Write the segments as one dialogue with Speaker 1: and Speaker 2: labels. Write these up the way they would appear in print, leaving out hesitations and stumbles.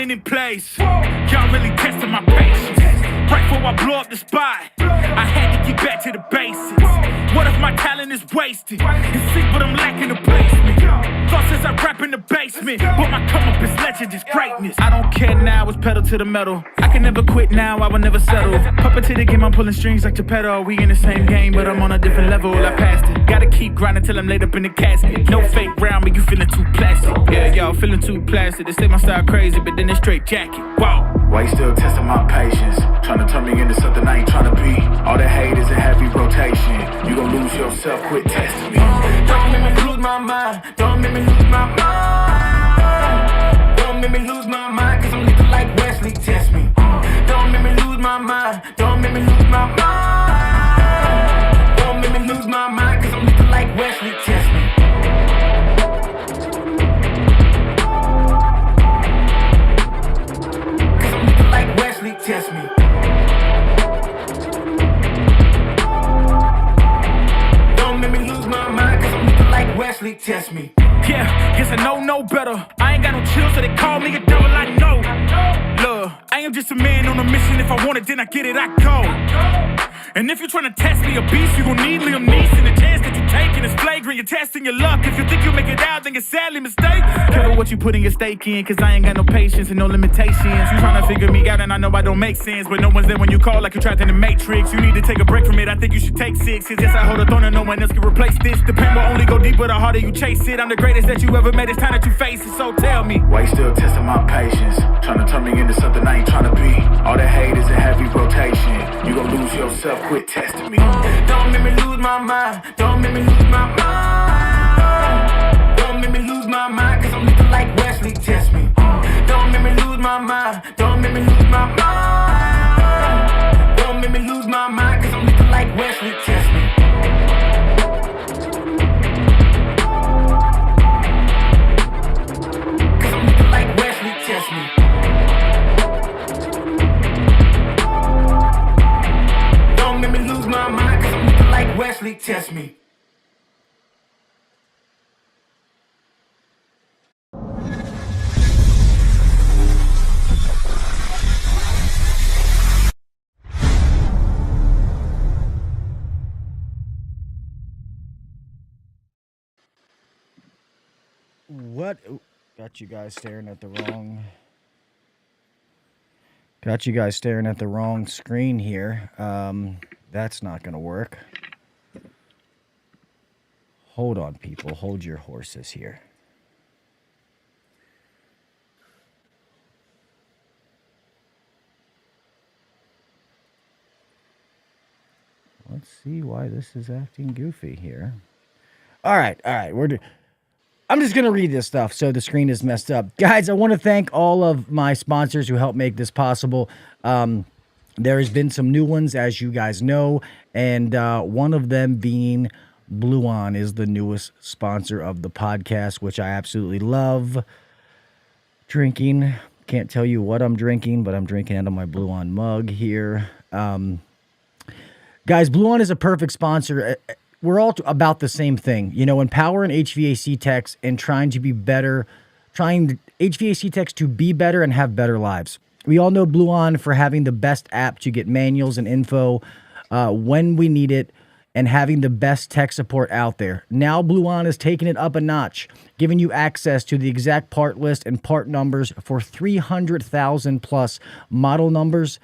Speaker 1: running in place. Y'all really testing my patience. Right before I blow up the spot, I had to get back to the basics. What if my talent is wasted? It's sick, but I'm lacking the placement. Thoughts as I rap in the basement, but my come up is legend, is greatness. I don't care now, it's pedal to the metal. I can never quit now, I will never settle. Puppet to the game, I'm pulling strings like Geppetto. We in the same game, but I'm on a different level. I passed it. Gotta keep grinding till I'm laid up in the casket. No fake round, but you feeling too plastic. Yeah, y'all feeling too plastic. They say my style crazy, but then it's straight jacket. Wow.
Speaker 2: Why you still testing my patience? Trying to turn me into something I ain't trying to be. All that hate is a heavy rotation. You gon' lose yourself, quit testing me.
Speaker 3: Don't make me lose my mind. Don't make me lose my mind. Don't make me lose my mind, cause I'm looking like Wesley, test me. Don't make me lose my mind. Don't make me lose my mind. Don't make me lose my mind, cause I'm looking like Wesley, test me. Cause I'm looking like Wesley, test me. Don't make me lose my mind, cause I'm looking like Wesley, test me.
Speaker 1: Yeah, guess I know no better. I ain't got no chill, so they call me a devil, I know. Look, I am just a man on a mission. If I want it, then I get it, I go. And if you're trying to test me a beast, you gon' need Liam Neeson. The chance that you're taking is flagrant. You're testing your luck. If you think you'll make it out, then you're sadly mistaken. Careful what you putting your stake in, cause I ain't got no patience and no limitations. You trying to figure me out and I know I don't make sense, but no one's there when you call like you're trapped in the Matrix. You need to take a break from it, I think you should take 6. Cause yes, I hold a throne and no one else can replace this. The pain will only go deeper the harder you chase it. I'm the greatest that you ever made, it's time that you face it, so tell me.
Speaker 2: Why you still testing my patience? Trying to turn me into something I ain't trying to be. All that hate is a heavy rotation. You gon' lose yourself, quit testing me.
Speaker 3: Don't make me lose my mind. Don't make me lose my mind. Don't make me lose my mind, cause I'm looking like Wesley, test me. Don't make me lose my mind. Don't make me lose my mind. Don't make me lose my mind, cause I'm looking like Wesley, test me. Cause I'm looking like Wesley, test me. Don't make me lose my mind, cause I'm looking like Wesley, test me.
Speaker 4: What? Ooh, got you guys staring at the wrong. Got you guys staring at the wrong screen here. That's not gonna work. Hold on, people. Hold your horses here. Let's see why this is acting goofy here. All right. I'm just going to read this stuff so the screen is messed up. Guys, I want to thank all of my sponsors who helped make this possible. There has been some new ones, as you guys know, and one of them being Blue On is the newest sponsor of the podcast, which I absolutely love drinking. Can't tell you what I'm drinking, but I'm drinking out of my Blue On mug here. Guys, Blue On is a perfect sponsor. We're all about the same thing, you know, empowering HVAC techs and trying to be better, trying HVAC techs to be better and have better lives. We all know Blue On for having the best app to get manuals and info when we need it and having the best tech support out there. Now Blue On is taking it up a notch, giving you access to the exact part list and part numbers for 300,000 plus model numbers.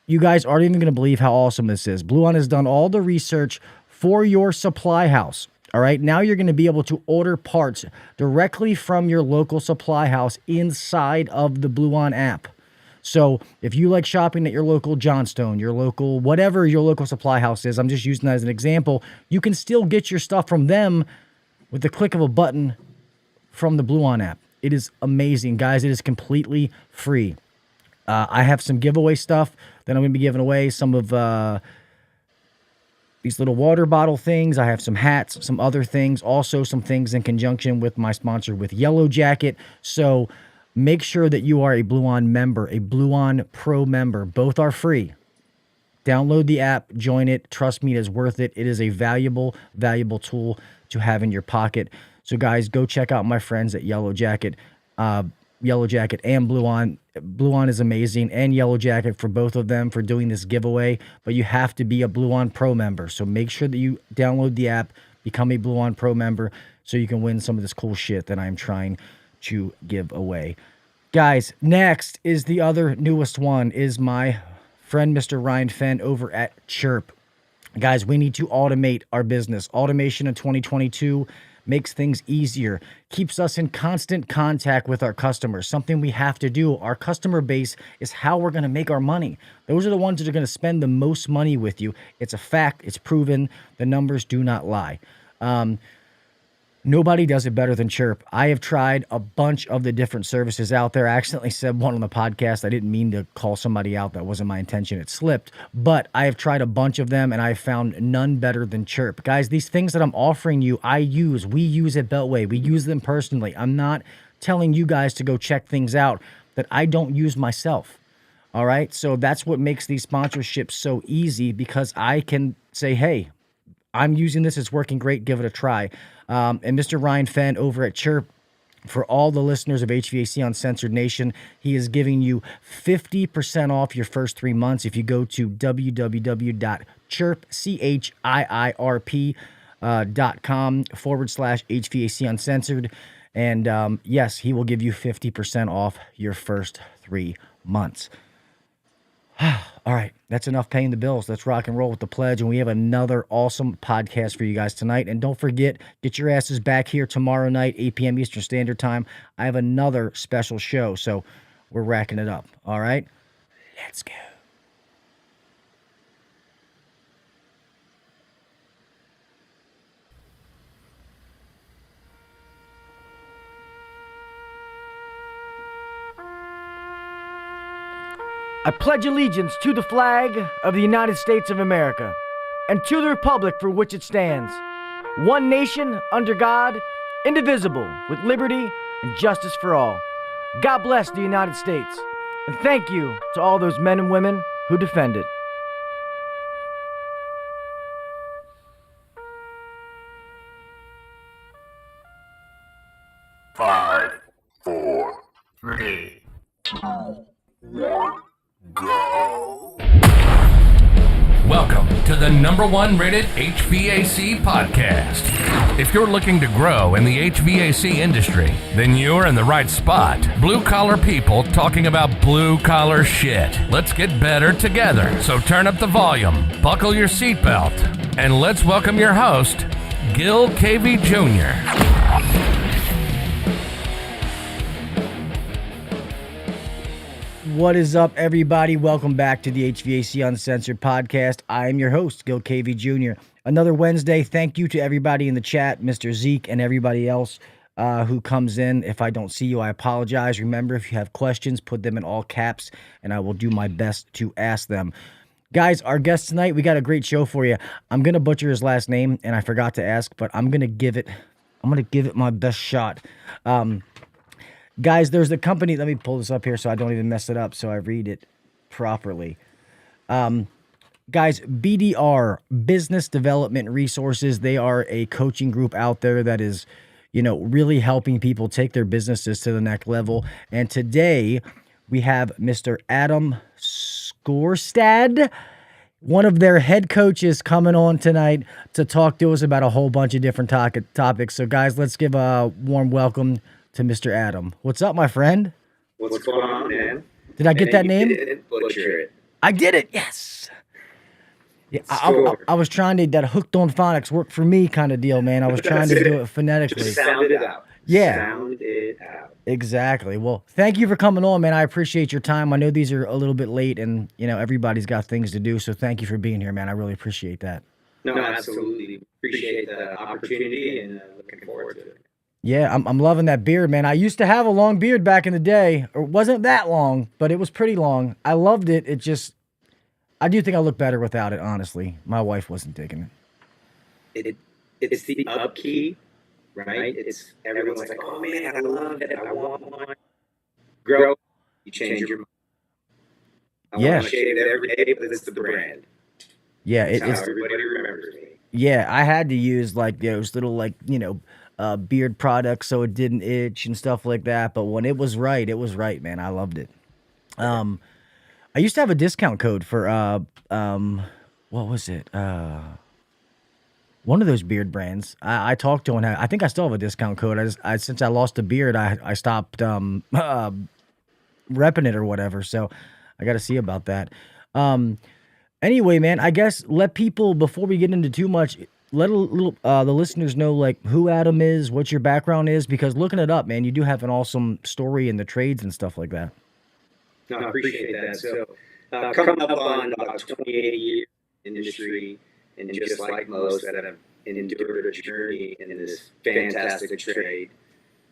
Speaker 4: You guys aren't even going to believe how awesome this is. Blue On has done all the research for your supply house. All right, now you're going to be able to order parts directly from your local supply house inside of the Blue On app. So if you like shopping at your local Johnstone, your local, whatever your local supply house is, I'm just using that as an example, you can still get your stuff from them with the click of a button from the Blue On app. It is amazing, guys. It is completely free. I have some giveaway stuff that I'm going to be giving away. Some of these little water bottle things. I have some hats, some other things. Also some things in conjunction with my sponsor with Yellow Jacket. So make sure that you are a Blue On member, a Blue On Pro member. Both are free. Download the app, join it. Trust me, it is worth it. It is a valuable, valuable tool to have in your pocket. So guys, go check out my friends at Yellow Jacket. Yellow Jacket and Blue On. Blue On is amazing, and Yellow Jacket for both of them for doing this giveaway. But you have to be a Blue On Pro member. So make sure that you download the app, become a Blue On Pro member, so you can win some of this cool shit that I'm trying to give away. Guys, next is the other newest one, is my friend Mr. Ryan Fenn over at Chirp. Guys, we need to automate our business. Automation in 2022 makes things easier, keeps us in constant contact with our customers, something we have to do. Our customer base is how we're going to make our money. Those are the ones that are going to spend the most money with you. It's a fact. It's proven. The numbers do not lie. Nobody does it better than Chirp. I have tried a bunch of the different services out there. I accidentally said one on the podcast. I didn't mean to call somebody out. That wasn't my intention. It slipped. But I have tried a bunch of them, and I found none better than Chirp. Guys, these things that I'm offering you, we use at Beltway. We use them personally. I'm not telling you guys to go check things out that I don't use myself. All right? So that's what makes these sponsorships so easy, because I can say, hey, I'm using this. It's working great. Give it a try. And Mr. Ryan Fenn over at Chirp, for all the listeners of HVAC Uncensored Nation, he is giving you 50% off your first 3 months if you go to www.chirp.com/HVAC Uncensored. And yes, he will give you 50% off your first 3 months. All right, that's enough paying the bills. Let's rock and roll with the pledge, and we have another awesome podcast for you guys tonight. And don't forget, get your asses back here tomorrow night, 8 p.m. Eastern Standard Time. I have another special show, so we're racking it up. All right, let's go. I pledge allegiance to the flag of the United States of America and to the republic for which it stands, one nation under God, indivisible, with liberty and justice for all. God bless the United States, and thank you to all those men and women who defend it.
Speaker 2: Five, four, three, two, one. Go.
Speaker 5: Welcome to the #1 rated HVAC podcast. If you're looking to grow in the HVAC industry, then you're in the right spot. Blue collar people talking about blue collar shit. Let's get better together. So turn up the volume, buckle your seatbelt, and let's welcome your host, Gil KV Jr.
Speaker 4: What is up, everybody? Welcome back to the HVAC Uncensored Podcast. I am your host, Gil KV Jr. Another Wednesday. Thank you to everybody in the chat, Mr. Zeke, and everybody else who comes in. If I don't see you, I apologize. Remember, if you have questions, put them in all caps, and I will do my best to ask them. Guys, our guest tonight, we got a great show for you. I'm going to butcher his last name, and I forgot to ask, but I'm going to give it my best shot. Guys, there's a company, let me pull this up here so I don't even mess it up, so I read it properly. Guys, BDR Business Development Resources, they are a coaching group out there that is, really helping people take their businesses to the next level. And today we have Mr. Adam Skorstad, one of their head coaches, coming on tonight to talk to us about a whole bunch of different topics. So guys, let's give a warm welcome to Mr. Adam. What's up, my friend?
Speaker 6: What's going on, man?
Speaker 4: Did I get that name?
Speaker 6: Didn't butcher it.
Speaker 4: I did it. Yes. Yeah, I was trying to, that hooked on phonics work for me kind of deal, man. I was trying to do it phonetically.
Speaker 6: Just sound it out.
Speaker 4: Yeah.
Speaker 6: Sound it out.
Speaker 4: Exactly. Well, thank you for coming on, man. I appreciate your time. I know these are a little bit late, and everybody's got things to do, so thank you for being here, man. I really appreciate that.
Speaker 6: No, absolutely. Appreciate the opportunity and looking forward to it.
Speaker 4: Yeah, I'm loving that beard, man. I used to have a long beard back in the day. It wasn't that long, but it was pretty long. I loved it. I do think I look better without it, honestly. My wife wasn't digging
Speaker 6: It's the upkeep, right? It's everyone's like, oh man, I love it. I want one. Grow, you change your mind. I want to shave it every day, but it's the brand.
Speaker 4: Yeah,
Speaker 6: it's how everybody remembers me.
Speaker 4: Yeah, I had to use those little beard products so it didn't itch and stuff like that. But when it was right, man. I loved it. I used to have a discount code for what was it? One of those beard brands. I talked to, and I think I still have a discount code. Since I lost the beard, I stopped repping it or whatever. So I got to see about that. Anyway, man, I guess let people, before we get into too much, let the listeners know like who Adam is, what your background is, because looking it up, man, you do have an awesome story in the trades and stuff like that.
Speaker 6: No, I appreciate that. So, coming up on about 28 years in industry, and just like most that have endured a journey in this fantastic trade,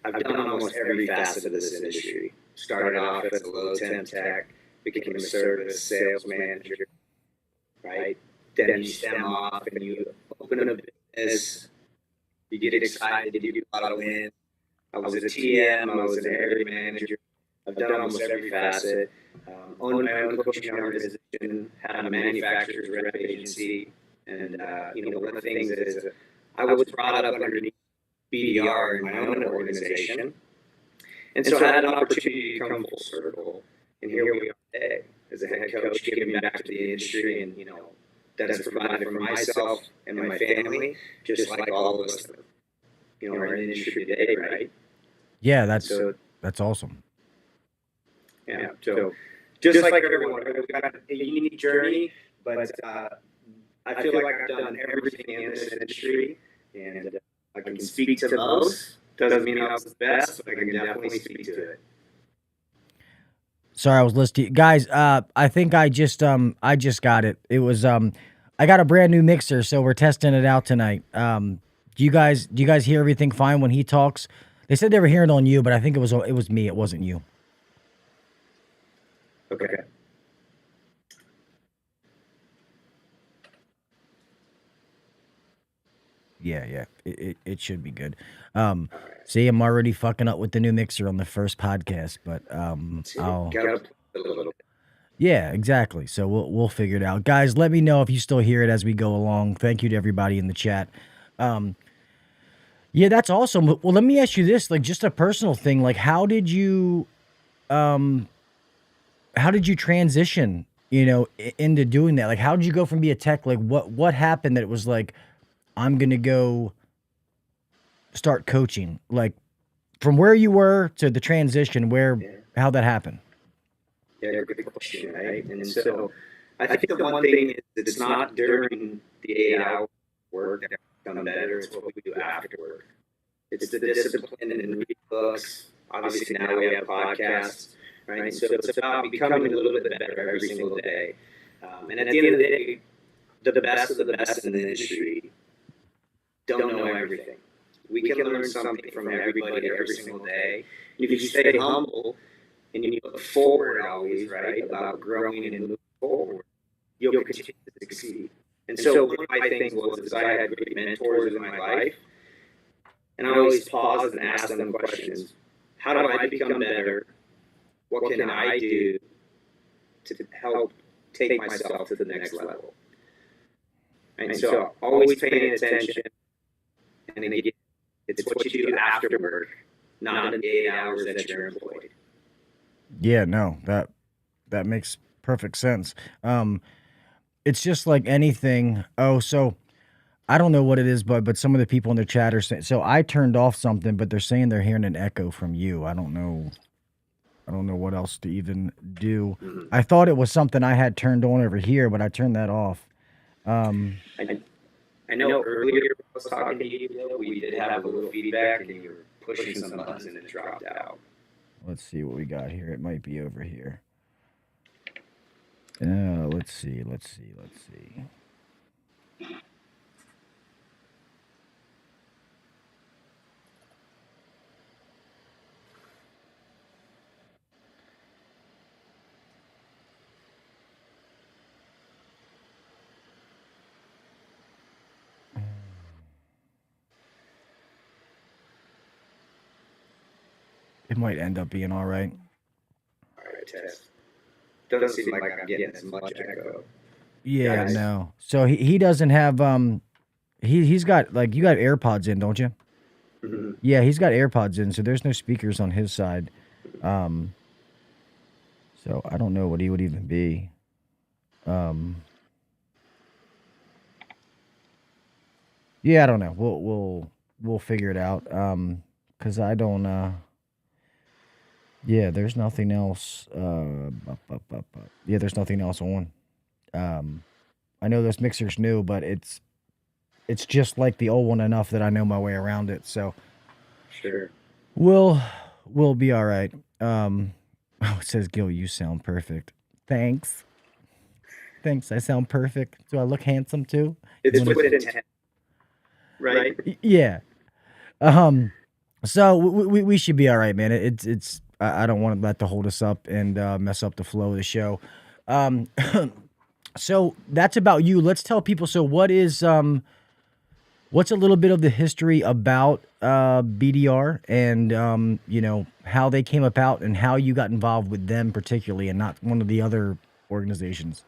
Speaker 6: I've done almost every facet of this industry. Started off as a low temp tech, became a service sales manager, right? Then you stem off and you open a business, you get excited, you do a lot of wins. I was a TM, I was an area manager. I've done almost every facet. Owned my own coaching organization, had a manufacturer's rep agency, and one of the things is I was brought up underneath BDR in my own organization, and so I had an opportunity to come full circle, and here we are today as a head coach, giving back to the industry, and that's provided for myself and my family, just like all of us, are in the industry today, right?
Speaker 4: Yeah, that's awesome.
Speaker 6: Yeah, so just like everyone, we've got a unique journey, but I feel like I've done everything in this industry, and I can speak to most. Doesn't mean I was the best, but I can definitely speak to it.
Speaker 4: Sorry, I was listening. Guys, I think I just got it. It was I got a brand new mixer, so we're testing it out tonight. Do you guys hear everything fine when he talks? They said they were hearing it on you, but I think it was me. It wasn't you.
Speaker 6: Okay.
Speaker 4: Yeah. It should be good. See, I'm already fucking up with the new mixer on the first podcast, but yeah, exactly. So we'll figure it out. Guys, let me know if you still hear it as we go along. Thank you to everybody in the chat. Yeah, that's awesome. Well, let me ask you this, like just a personal thing, like how did you transition, into doing that? Like how did you go from being a tech? Like what happened that it was like, I'm going to go start coaching, like from where you were to the transition, how that happened?
Speaker 6: Yeah, good question, right? And so I think the one thing is it's not during the 8-hour work that become better, it's what we do after work. It's the discipline and read books. Obviously now we have podcasts, right? So it's about becoming a little bit better every single day. And at the end of the day, the best of the best in the industry don't know everything. We can learn something from everybody every single day. And if you stay humble and you look forward always, right, about growing and moving forward, you'll continue to succeed. And so one of my things was I had great mentors in my life, and I always pause and ask them questions. How do I become better? What can I do to help take myself to the next level? And so always paying attention. And again, it's what you do after work, not in the 8 hours that you're employed.
Speaker 4: Yeah, no, that makes perfect sense. It's just like anything. Oh, so I don't know what it is, but some of the people in the chat are saying, so I turned off something, but they're saying they're hearing an echo from you. I don't know what else to even do. Mm-hmm. I thought it was something I had turned on over here, but I turned that off.
Speaker 6: I know earlier when I was talking to you, we did have a little feedback and you were pushing some buttons and it dropped out.
Speaker 4: Let's see what we got here. It might be over here. Let's see. It might end up being all right.
Speaker 6: All right, test. Doesn't seem like I'm getting as much echo.
Speaker 4: Yeah, no. So he doesn't have he's got, like, you got AirPods in, don't you?
Speaker 6: Mm-hmm.
Speaker 4: Yeah, he's got AirPods in, so there's no speakers on his side. So I don't know what he would even be. Yeah, I don't know. We'll figure it out. Because I don't. Yeah, there's nothing else. Yeah, there's nothing else on. I know this mixer's new, but it's just like the old one enough that I know my way around it. So
Speaker 6: Sure.
Speaker 4: we'll be all right. Oh, it says Gil, you sound perfect. Thanks. I sound perfect. Do I look handsome too?
Speaker 6: It's with intent, right?
Speaker 4: Yeah. So we should be all right, man. It's I don't want to let that hold us up and mess up the flow of the show. So that's about you. Let's tell people. So what's a little bit of the history about BDR and how they came about and how you got involved with them particularly and not one of the other organizations.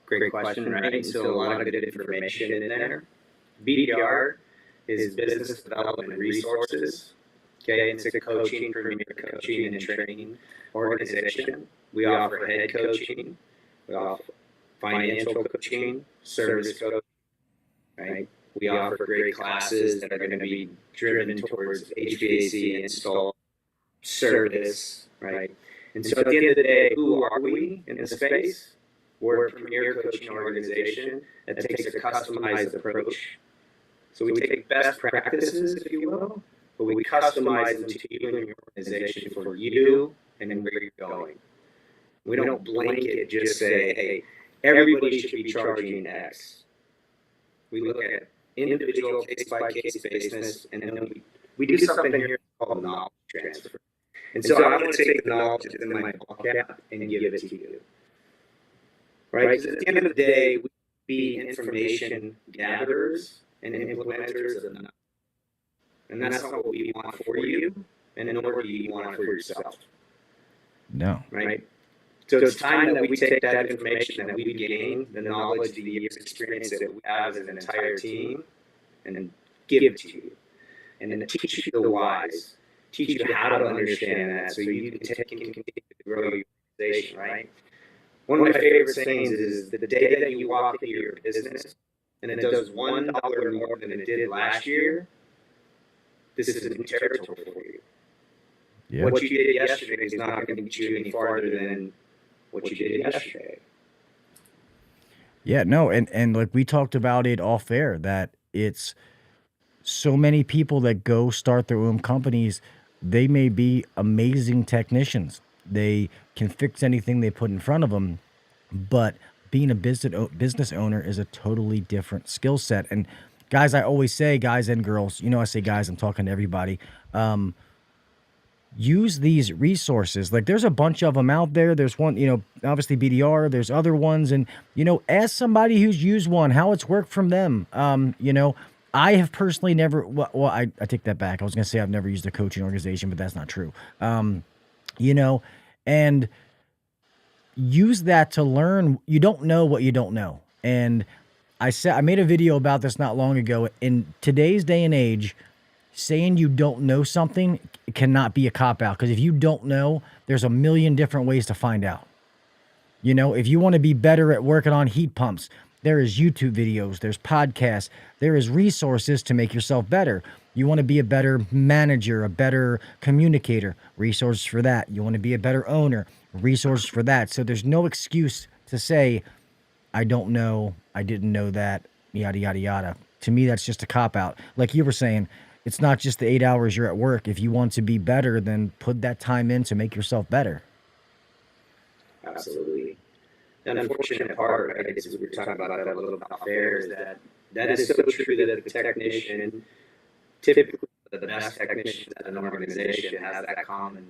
Speaker 6: Great question, right? So a lot of good information in there. BDR is Business Development Resources. Okay, it's a premier coaching and training organization. We offer head coaching, we offer financial coaching, service coaching, right? We offer great classes that are going to be driven towards HVAC install service, right? And so at the end of the day, who are we in this space? We're a premier coaching organization that takes a customized approach. So we take best practices, if you will, but we customize them to you and your organization for you and then where you're going. We don't blanket just say, hey, everybody should be charging X. We look at individual case-by-case basis, and then we do something here called knowledge transfer. And so I'm going to take the knowledge that's in my pocket and give it to you. Right? Because at the end of the day, we be information gatherers and implementers of knowledge. And that's not what we want for you, and nor do you want it for yourself.
Speaker 4: No.
Speaker 6: Right? So it's time that we take that information that we gain, the knowledge, the years of experience that we have as an entire team, and then give it to you. And then teach you the whys, teach you how to understand that so you can continue to grow your organization, right? One of my favorite sayings is the day that you walk into your business and it does $1 more than it did last year, this is a new territory for you.
Speaker 4: Yeah.
Speaker 6: What you did yesterday is not going to get you any farther than what you did yesterday.
Speaker 4: Yeah, no, and like we talked about it off air, that it's so many people that go start their own companies, they may be amazing technicians. They can fix anything they put in front of them, but being a business owner is a totally different skill set. And guys, I always say, guys and girls, I say guys, I'm talking to everybody, use these resources. Like there's a bunch of them out there. There's one, obviously BDR, there's other ones. And, ask somebody who's used one, how it's worked from them. I have personally never, I take that back. I was going to say I've never used a coaching organization, but that's not true. And use that to learn. You don't know what you don't know. And I made a video about this not long ago. In today's day and age, saying you don't know something cannot be a cop-out, because if you don't know, there's a million different ways to find out. If you want to be better at working on heat pumps, there is YouTube videos, there's podcasts, there is resources to make yourself better. You want to be a better manager, a better communicator, resources for that. You want to be a better owner, resources for that. So there's no excuse to say, I don't know, I didn't know that, yada, yada, yada. To me, that's just a cop-out. Like you were saying, it's not just the 8 hours you're at work. If you want to be better, then put that time in to make yourself better.
Speaker 6: Absolutely. The unfortunate part, right, is we were talking about that a little bit off air, is that is so true that the technician, typically the best technicians at an organization, has that common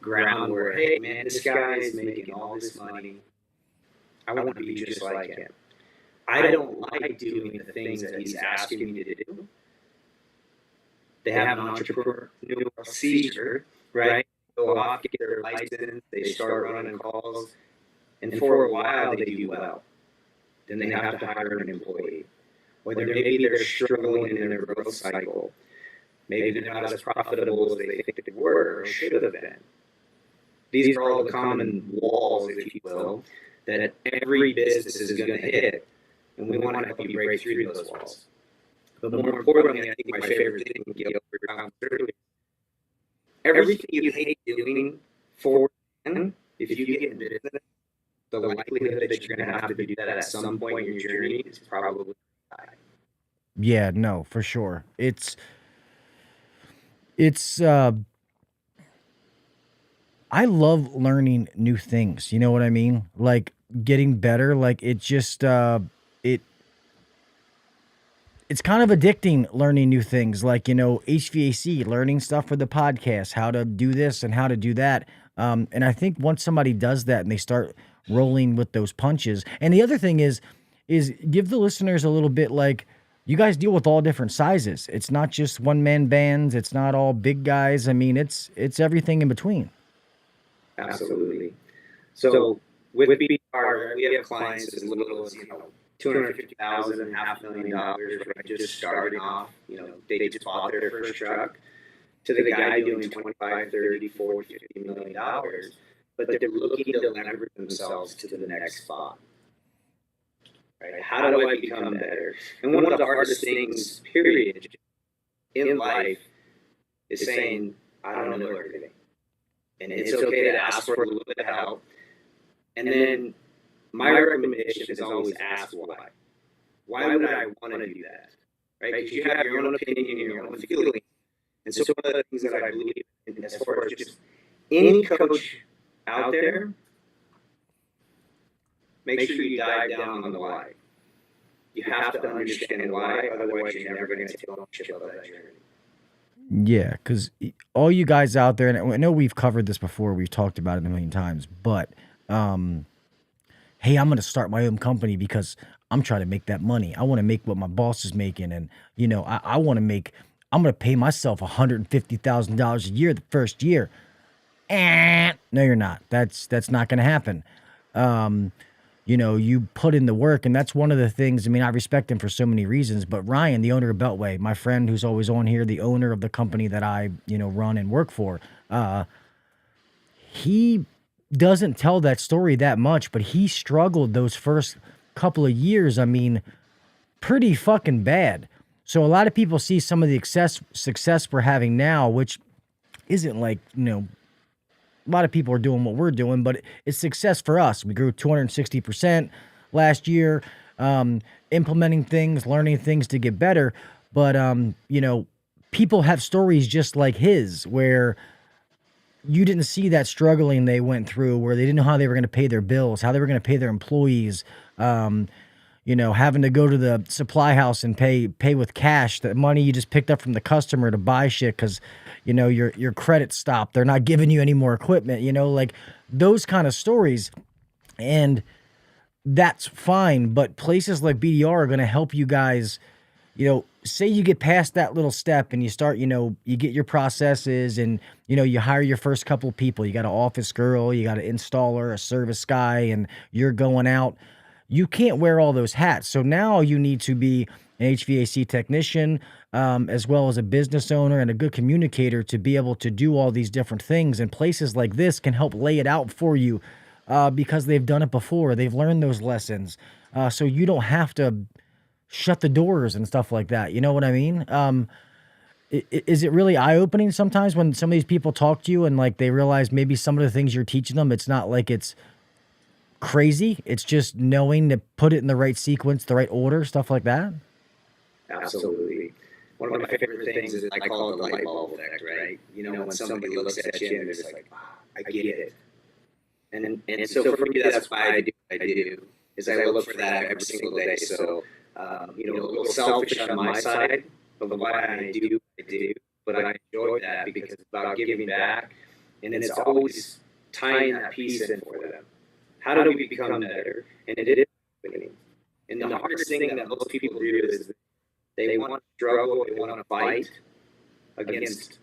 Speaker 6: ground where, hey, man, this guy is making all this money. I want to be just like him. I don't like doing the things that he's asking me to do. They have an entrepreneurial seizure, right? Go off, get their license, they start running calls, and for a while they do well. Then they have to hire an employee. or maybe they're struggling in their growth cycle. Maybe they're not as profitable as they think they were or should have been. These are all the common walls, if you will, that every business is going to hit, and we want to help you break through those walls. But more importantly, I think my favorite thing, Gil, everything you hate doing for them, if you get in business, the likelihood that you're going to have to do that at some point in your journey is probably high.
Speaker 4: Yeah, no, for sure. It's I love learning new things. You know what I mean? Like getting better. Like it just it's kind of addicting learning new things. Like, you know, HVAC, learning stuff for the podcast, how to do this and how to do that. And I think once somebody does that and they start rolling with those punches. And the other thing is give the listeners a little bit, like, you guys deal with all different sizes. It's not just one-man bands. It's not all big guys. I mean, it's everything in between.
Speaker 6: Absolutely. So with BDR, we have clients as little as, $250,000, $500,000, right? Just starting off, they just bought their first truck, to the guy doing $25, $30, $40, $50 million, but they're looking to leverage themselves to the next spot. Right? How do I become better? And one of the hardest things, period, in life is saying, I don't know everything. And it's okay to ask for a little bit of help. And then my recommendation is always ask why. Why would I want to do that? Right? Because you have your own opinion and your own feeling. And so one of the things that I believe in, as far as just any coach out there, make sure you dive down on the why. You have to understand why, otherwise you're never going to take ownership of that journey.
Speaker 4: Yeah, because all you guys out there, and I know we've covered this before, we've talked about it a million times, but hey, I'm going to start my own company because I'm trying to make that money. I want to make what my boss is making, and I'm going to pay myself $150,000 a year the first year. No, you're not. That's not going to happen. You put in the work, and that's one of the things. I mean, I respect him for so many reasons, but Ryan, the owner of Beltway, my friend who's always on here, the owner of the company that I, run and work for, he doesn't tell that story that much, but he struggled those first couple of years. I mean, pretty fucking bad. So a lot of people see some of the success we're having now, which isn't like, a lot of people are doing what we're doing, but it's success for us. We grew 260% last year, implementing things, learning things to get better. But, people have stories just like his where you didn't see that struggling they went through, where they didn't know how they were going to pay their bills, how they were going to pay their employees, having to go to the supply house and pay with cash, the money you just picked up from the customer to buy shit because, your credit stopped. They're not giving you any more equipment, like those kind of stories. And that's fine. But places like BDR are going to help you guys, say you get past that little step and you start, you get your processes and, you hire your first couple of people. You got an office girl, you got an installer, a service guy, and you're going out. You can't wear all those hats. So now you need to be an HVAC technician, as well as a business owner and a good communicator to be able to do all these different things. And places like this can help lay it out for you because they've done it before. They've learned those lessons. So you don't have to shut the doors and stuff like that. You know what I mean? Is it really eye-opening sometimes when some of these people talk to you and like they realize maybe some of the things you're teaching them, it's not like it's crazy. It's just knowing to put it in the right sequence, the right order, stuff like that?
Speaker 6: Absolutely. One of my favorite things is I call it the light bulb effect, right? When somebody looks at you and they're like, I get it. And so for me, that's why I do what I do, is I look for that every single day. So, a little selfish on my side of why I do what I do, but I enjoy that because it's about giving back, and it's always tying that piece in for them. How do we become better? And it is happening. And the hardest thing that most people do is they want to struggle, they want to fight against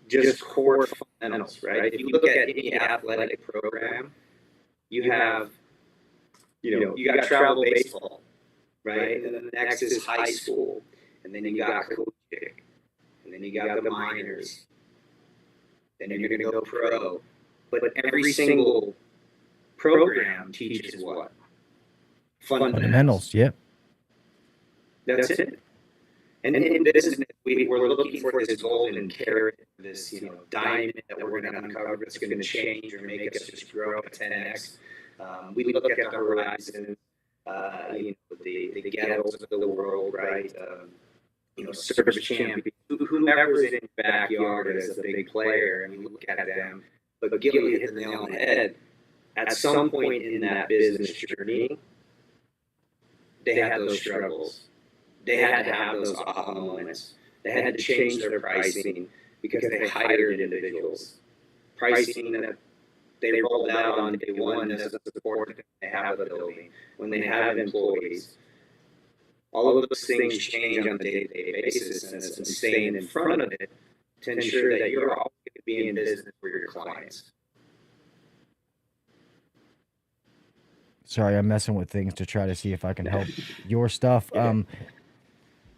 Speaker 6: just core fundamentals, right? If you look at any athletic program, you have, you got travel baseball, right? And then the next is high school, and then you got collegiate, and then you got the minors. Then you're going to go pro. But every single program teaches what?
Speaker 4: Fundamentals. Yep.
Speaker 6: That's it. And in business, we're looking for this golden carrot, this diamond that we're going to uncover that's going to change or make us just grow up 10x. We look at the horizon, the ghettos of the world, right? Service champions, whomever's in your backyard as a big player, and you look at them. But Gil, you hit the nail on the head. At some point in that business journey, they had those struggles. They had to have those aha moments. They had to change their pricing because they hired individuals. Pricing that they rolled out on day one doesn't support that they have a building. When they have employees, all of those things change on a day-to-day basis, and staying in front of it to ensure that you're always going to be in business for your clients.
Speaker 4: Sorry, I'm messing with things to try to see if I can help your stuff.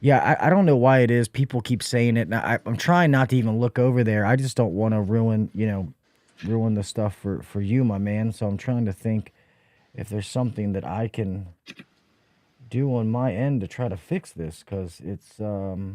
Speaker 4: Yeah, I don't know why it is. People keep saying it. And I'm trying not to even look over there. I just don't want to ruin the stuff for you, my man. So I'm trying to think if there's something that I can do on my end to try to fix this, because it's okay.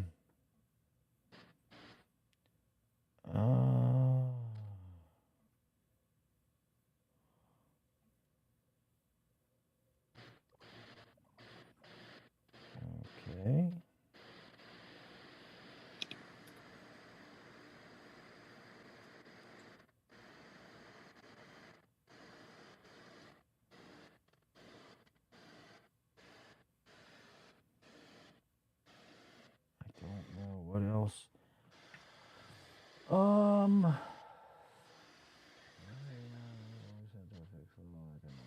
Speaker 4: What else?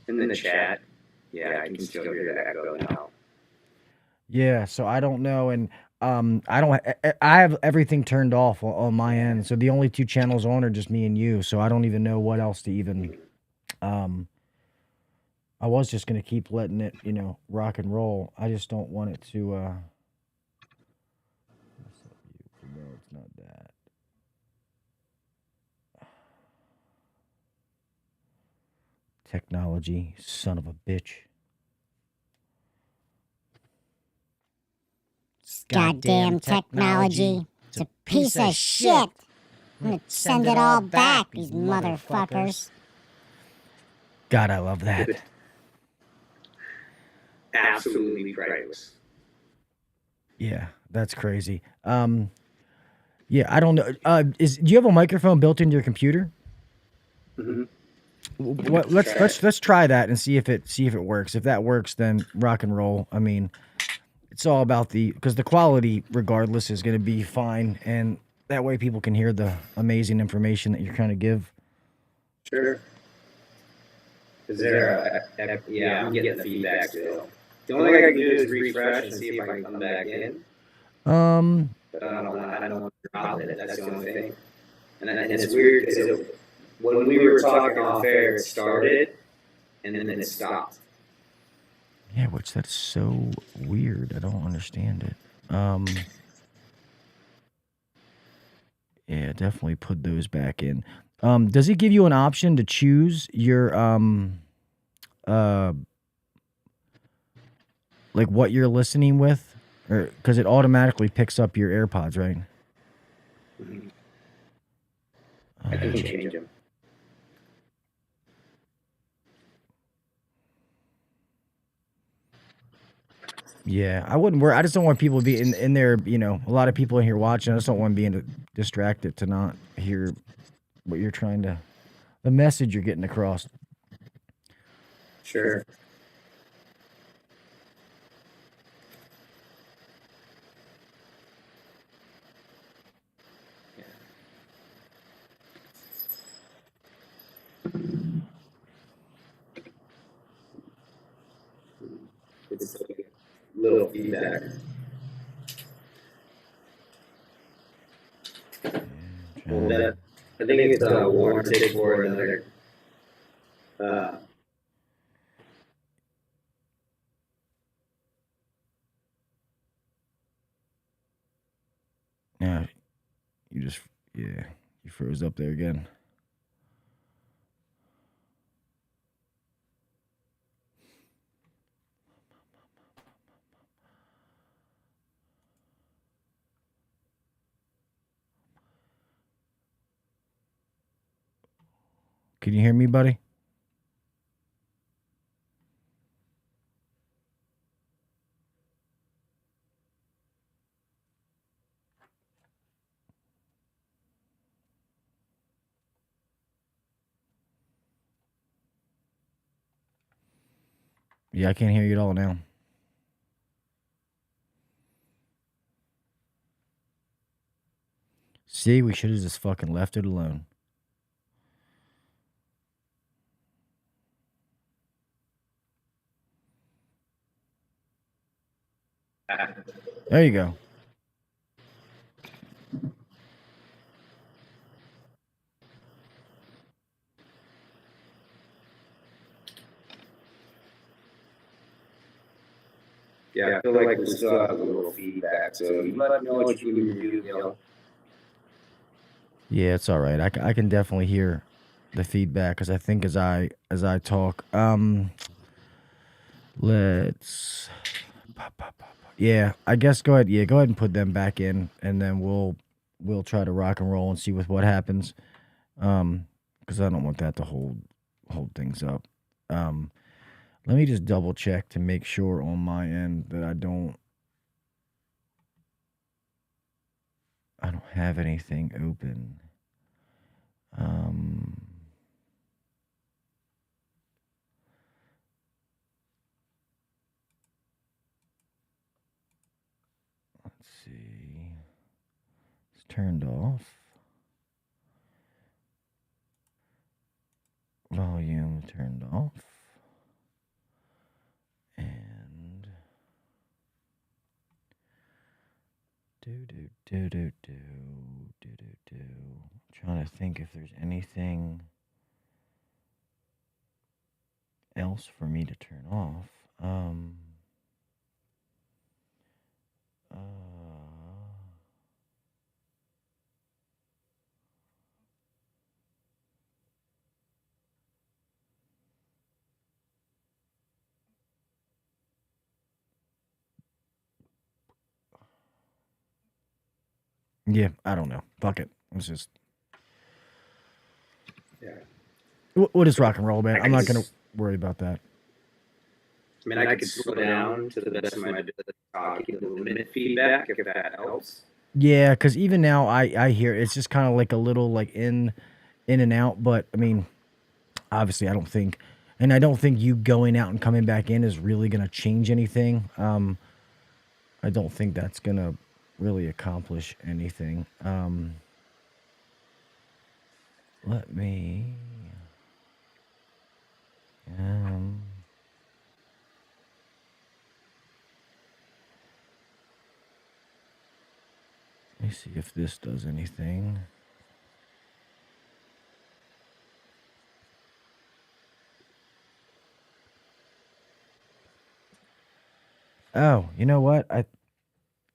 Speaker 6: In the chat, I can still hear that echo now.
Speaker 4: Yeah, so I don't know, and I have everything turned off on my end, so the only two channels on are just me and you, so I don't even know what else to even. I was just gonna keep letting it, rock and roll. I just don't want it to. No, it's not that. Technology, son of a bitch.
Speaker 7: Goddamn technology. It's a piece of shit. I'm gonna send it all back, these motherfuckers.
Speaker 4: God, I love that.
Speaker 6: Absolutely priceless.
Speaker 4: Yeah, that's crazy. Yeah, I don't know. Do you have a microphone built into your computer?
Speaker 6: Mm-hmm.
Speaker 4: Let's try that and see if it works. If that works, then rock and roll. I mean, it's all about because the quality, regardless, is going to be fine, and that way people can hear the amazing information that you're trying to give.
Speaker 6: Sure. Is there I'm getting the feedback still. The only thing I can do is refresh and see if I can come back in. But I don't want to drop it. That's the only thing. And it's weird because when we were talking off air, it started and then it stopped.
Speaker 4: Yeah, which that's so weird. I don't understand it. Yeah, definitely put those back in. Does it give you an option to choose your like what you're listening with, or because it automatically picks up your AirPods, right?
Speaker 6: Mm-hmm. I can change them.
Speaker 4: Yeah, I wouldn't worry. I just don't want people to be in there, a lot of people in here watching. I just don't want them being distracted to not hear what you're the message you're getting across.
Speaker 6: Sure. It's a little feedback. Well, I think it's a warranty for another.
Speaker 4: You froze up there again. Can you hear me, buddy? Yeah, I can't hear you at all now. See, we should have just fucking left it alone. There you go.
Speaker 6: Yeah, I feel like we still have a little feedback, so you let me know what you can do, Gil.
Speaker 4: Yeah, it's all right. I can definitely hear the feedback because I think as I talk, let's. Yeah, I guess go ahead. Yeah, go ahead and put them back in, and then we'll try to rock and roll and see with what happens. Because I don't want that to hold things up. Let me just double check to make sure on my end that I don't have anything open. Let's see. It's turned off. Volume turned off. And trying to think if there's anything else for me to turn off. Yeah, I don't know. Fuck it. It's just.
Speaker 6: Yeah.
Speaker 4: We'll just rock and roll, man. I'm not going to worry about that.
Speaker 6: I mean, I could slow down to the best of my ability to talk, give a little minute feedback if that helps.
Speaker 4: Yeah, because even now I hear it's just kind of like a little like in and out. But I mean, obviously, I don't think you going out and coming back in is really going to change anything. I don't think that's going to really accomplish anything. Let me see if this does anything. Oh, you know what?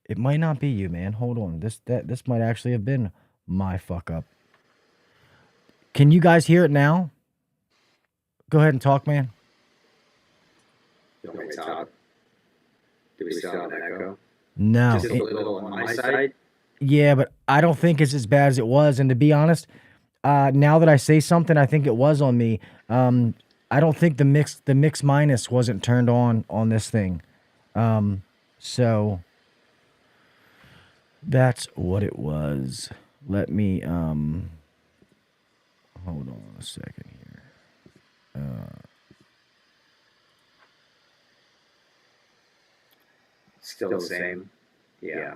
Speaker 4: It might not be you, man. Hold on. This might actually have been my fuck up. Can you guys hear it now? Go ahead and talk, man.
Speaker 6: Don't we talk? Do we still have an echo?
Speaker 4: No.
Speaker 6: Just a little on my side?
Speaker 4: Yeah, but I don't think it's as bad as it was. And to be honest, now that I say something, I think it was on me. I don't think the mix minus wasn't turned on this thing. So that's what it was. Let me hold on a second here.
Speaker 6: Still the same. Yeah.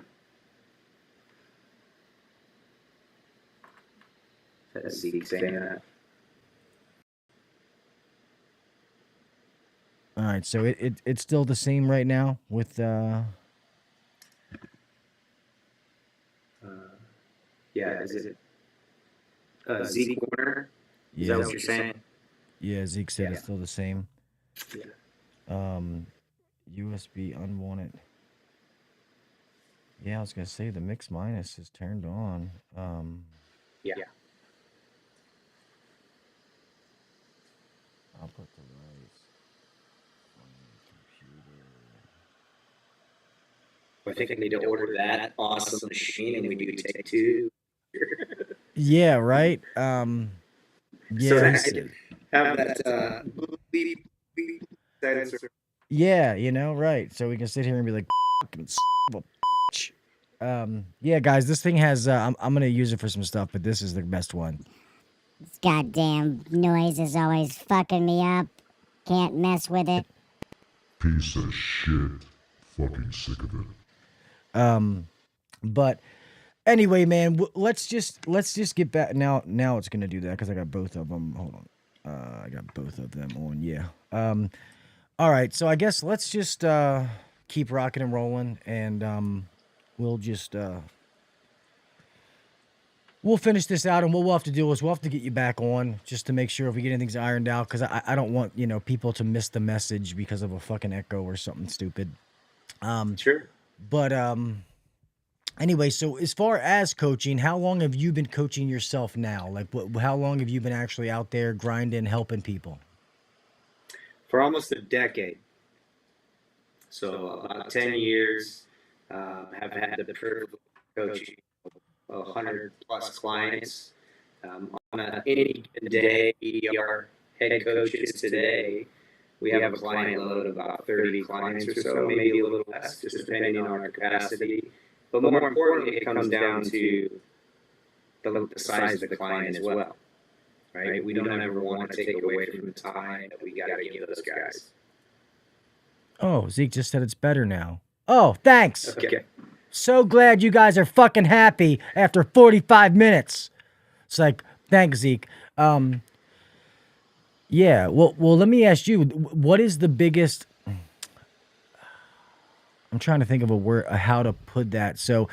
Speaker 6: Is Zeke saying that?
Speaker 4: All right, so it's still the same right now with
Speaker 6: yeah, is it Zeke Warner? Is that what you're saying?
Speaker 4: Yeah, Zeke said it's still the same.
Speaker 6: Yeah.
Speaker 4: USB unwanted. Yeah, I was gonna say the mix minus is turned on.
Speaker 6: Yeah.
Speaker 4: I'll put the lights on the computer.
Speaker 6: I think I need to order that awesome machine, and we do take two.
Speaker 4: Yeah, right.
Speaker 6: So
Speaker 4: Yeah,
Speaker 6: that I can have that beep, beep sensor.
Speaker 4: yeah, right. So we can sit here and be like, "Fucking son of a bitch." Yeah, guys, this thing has. I'm gonna use it for some stuff, but this is the best one.
Speaker 7: This goddamn noise is always fucking me up. Can't mess with it.
Speaker 8: Piece of shit. Fucking sick of it.
Speaker 4: But anyway, man, let's just get back now. Now it's gonna do that because I got both of them. Hold on, I got both of them on. Yeah. All right. So I guess let's just keep rocking and rolling, and we'll just we'll finish this out, and what we'll have to do is we'll have to get you back on just to make sure if we get anything's ironed out, because I don't want people to miss the message because of a fucking echo or something stupid.
Speaker 6: Sure.
Speaker 4: But anyway, so as far as coaching, how long have you been coaching yourself now? Like, how long have you been actually out there grinding, helping people?
Speaker 6: For almost a decade. So about 10 years, have had the privilege of coaching 100 plus clients. On any given day, BDR head coaches today, we have a client load of about 30 clients or so, maybe a little less, just depending on our capacity. But more importantly, it comes down to the size of the client as well, right? We don't ever want to take away from the time that we got to give those guys.
Speaker 4: Oh, Zeke just said it's better now. Oh, thanks.
Speaker 6: Okay.
Speaker 4: So glad you guys are fucking happy after 45 minutes. It's like, thanks, Zeke. Yeah, well, let me ask you, what is the biggest... I'm trying to think of a word, how to put that. So,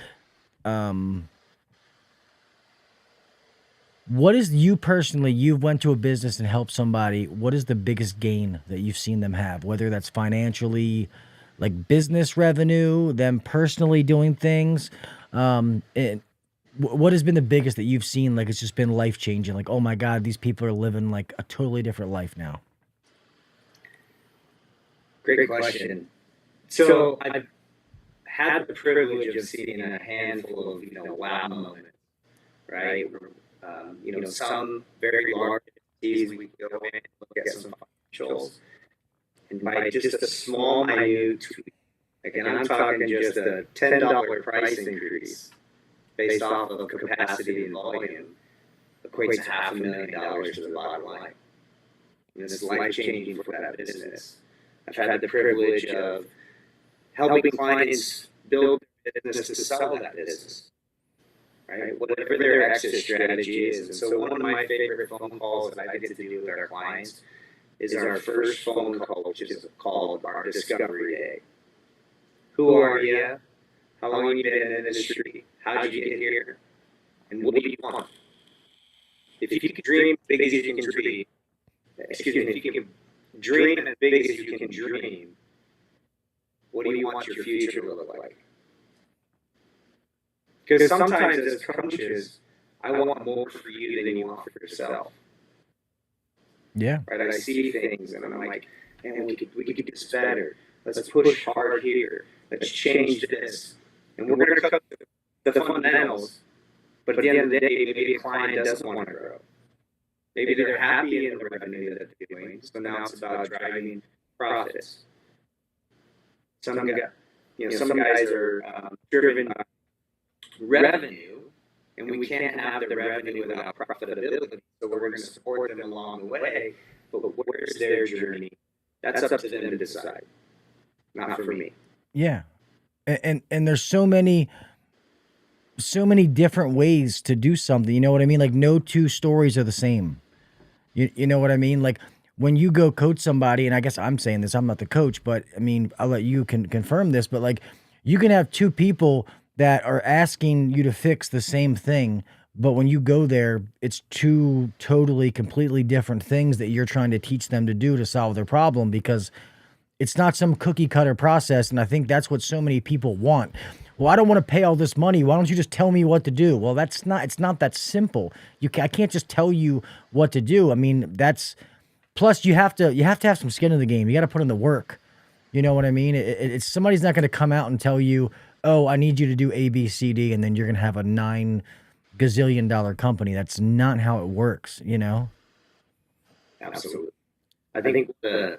Speaker 4: what is you personally, you've went to a business and helped somebody, what is the biggest gain that you've seen them have? Whether that's financially, like business revenue, them personally doing things. What has been the biggest that you've seen, like it's just been life-changing? Like, oh my God, these people are living like a totally different life now.
Speaker 6: Great question. So I've had the privilege of seeing a handful of, wow moments, right? Some very large entities, we go in and look at some financials. And by just a small, minute tweak, again, I'm talking just a $10 price increase based off of capacity and volume, equates to $500,000 to the bottom line. It's life-changing for that business. I've had the privilege of helping clients build their business to sell that business, right? Whatever their exit strategy is. And so one of my favorite phone calls that I get to do with our clients is our first phone call, which is called our Discovery Day. Who are you? How long have you been in the industry? How did you get here? And what do you want? If you can dream as big as you can dream, if you can dream as big as you can dream, what do you want your future to look like? Because sometimes as coaches, I want more for you than you want for yourself.
Speaker 4: Yeah.
Speaker 6: Right? I see things and I'm like, man, we could do this better. Let's push hard here. Let's change this. And we're going to cut the fundamentals. But at the end of the day, maybe a client doesn't want to grow. Maybe they're happy in the revenue that they're doing. So now it's about driving profits. Some guys are driven by revenue, and we can't have the revenue without profitability. So we're going to support them along the way. But where's their journey? That's up to them to decide, not for me.
Speaker 4: Yeah, and there's so many different ways to do something. You know what I mean? Like no two stories are the same. You know what I mean? Like when you go coach somebody, and I guess I'm saying this, I'm not the coach, but I mean, I'll let you confirm this, but like you can have two people that are asking you to fix the same thing, but when you go there, it's two totally, completely different things that you're trying to teach them to do to solve their problem, because it's not some cookie cutter process. And I think that's what so many people want. Well, I don't want to pay all this money. Why don't you just tell me what to do? Well, it's not that simple. I can't just tell you what to do. I mean, plus you have to have some skin in the game. You got to put in the work. You know what I mean? It's somebody's not going to come out and tell you, oh, I need you to do A, B, C, D, and then you're going to have a $9 gazillion company. That's not how it works, you know?
Speaker 6: Absolutely. I think the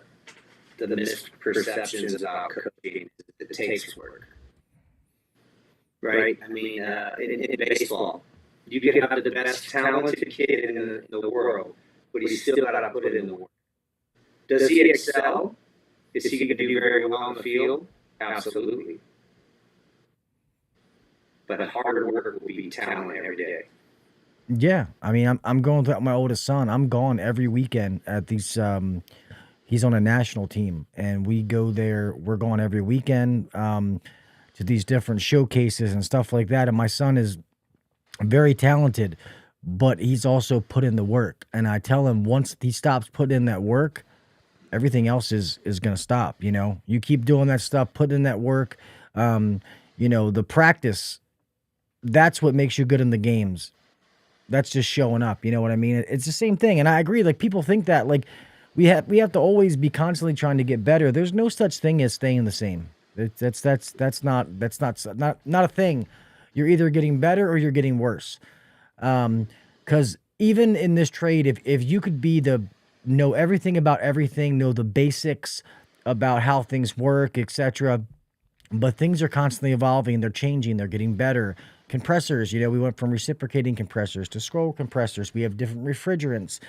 Speaker 6: misperceptions about coaching is it takes work. Right? I mean, in baseball, you can have the best talented kid in the world, but he's still got to put it in the work. Does he excel? Is he going to do very well on the field? Absolutely. But hard work will be talent every day.
Speaker 4: Yeah, I mean, I'm going with my oldest son. I'm gone every weekend at these. He's on a national team, and we go there. We're going every weekend to these different showcases and stuff like that. And my son is very talented, but he's also put in the work. And I tell him once he stops putting in that work, everything else is going to stop. You know, you keep doing that stuff, put in that work. You know, the practice, that's what makes you good in the games. That's just showing up. You know what I mean? It's the same thing. And I agree. Like, people think that, like, we have to always be constantly trying to get better. There's no such thing as staying the same. That's not a thing. You're either getting better or you're getting worse. Because even in this trade, if you could know everything about everything, know the basics about how things work, etc., but things are constantly evolving, they're changing, they're getting better. Compressors, you know, we went from reciprocating compressors to scroll compressors. We have different refrigerants.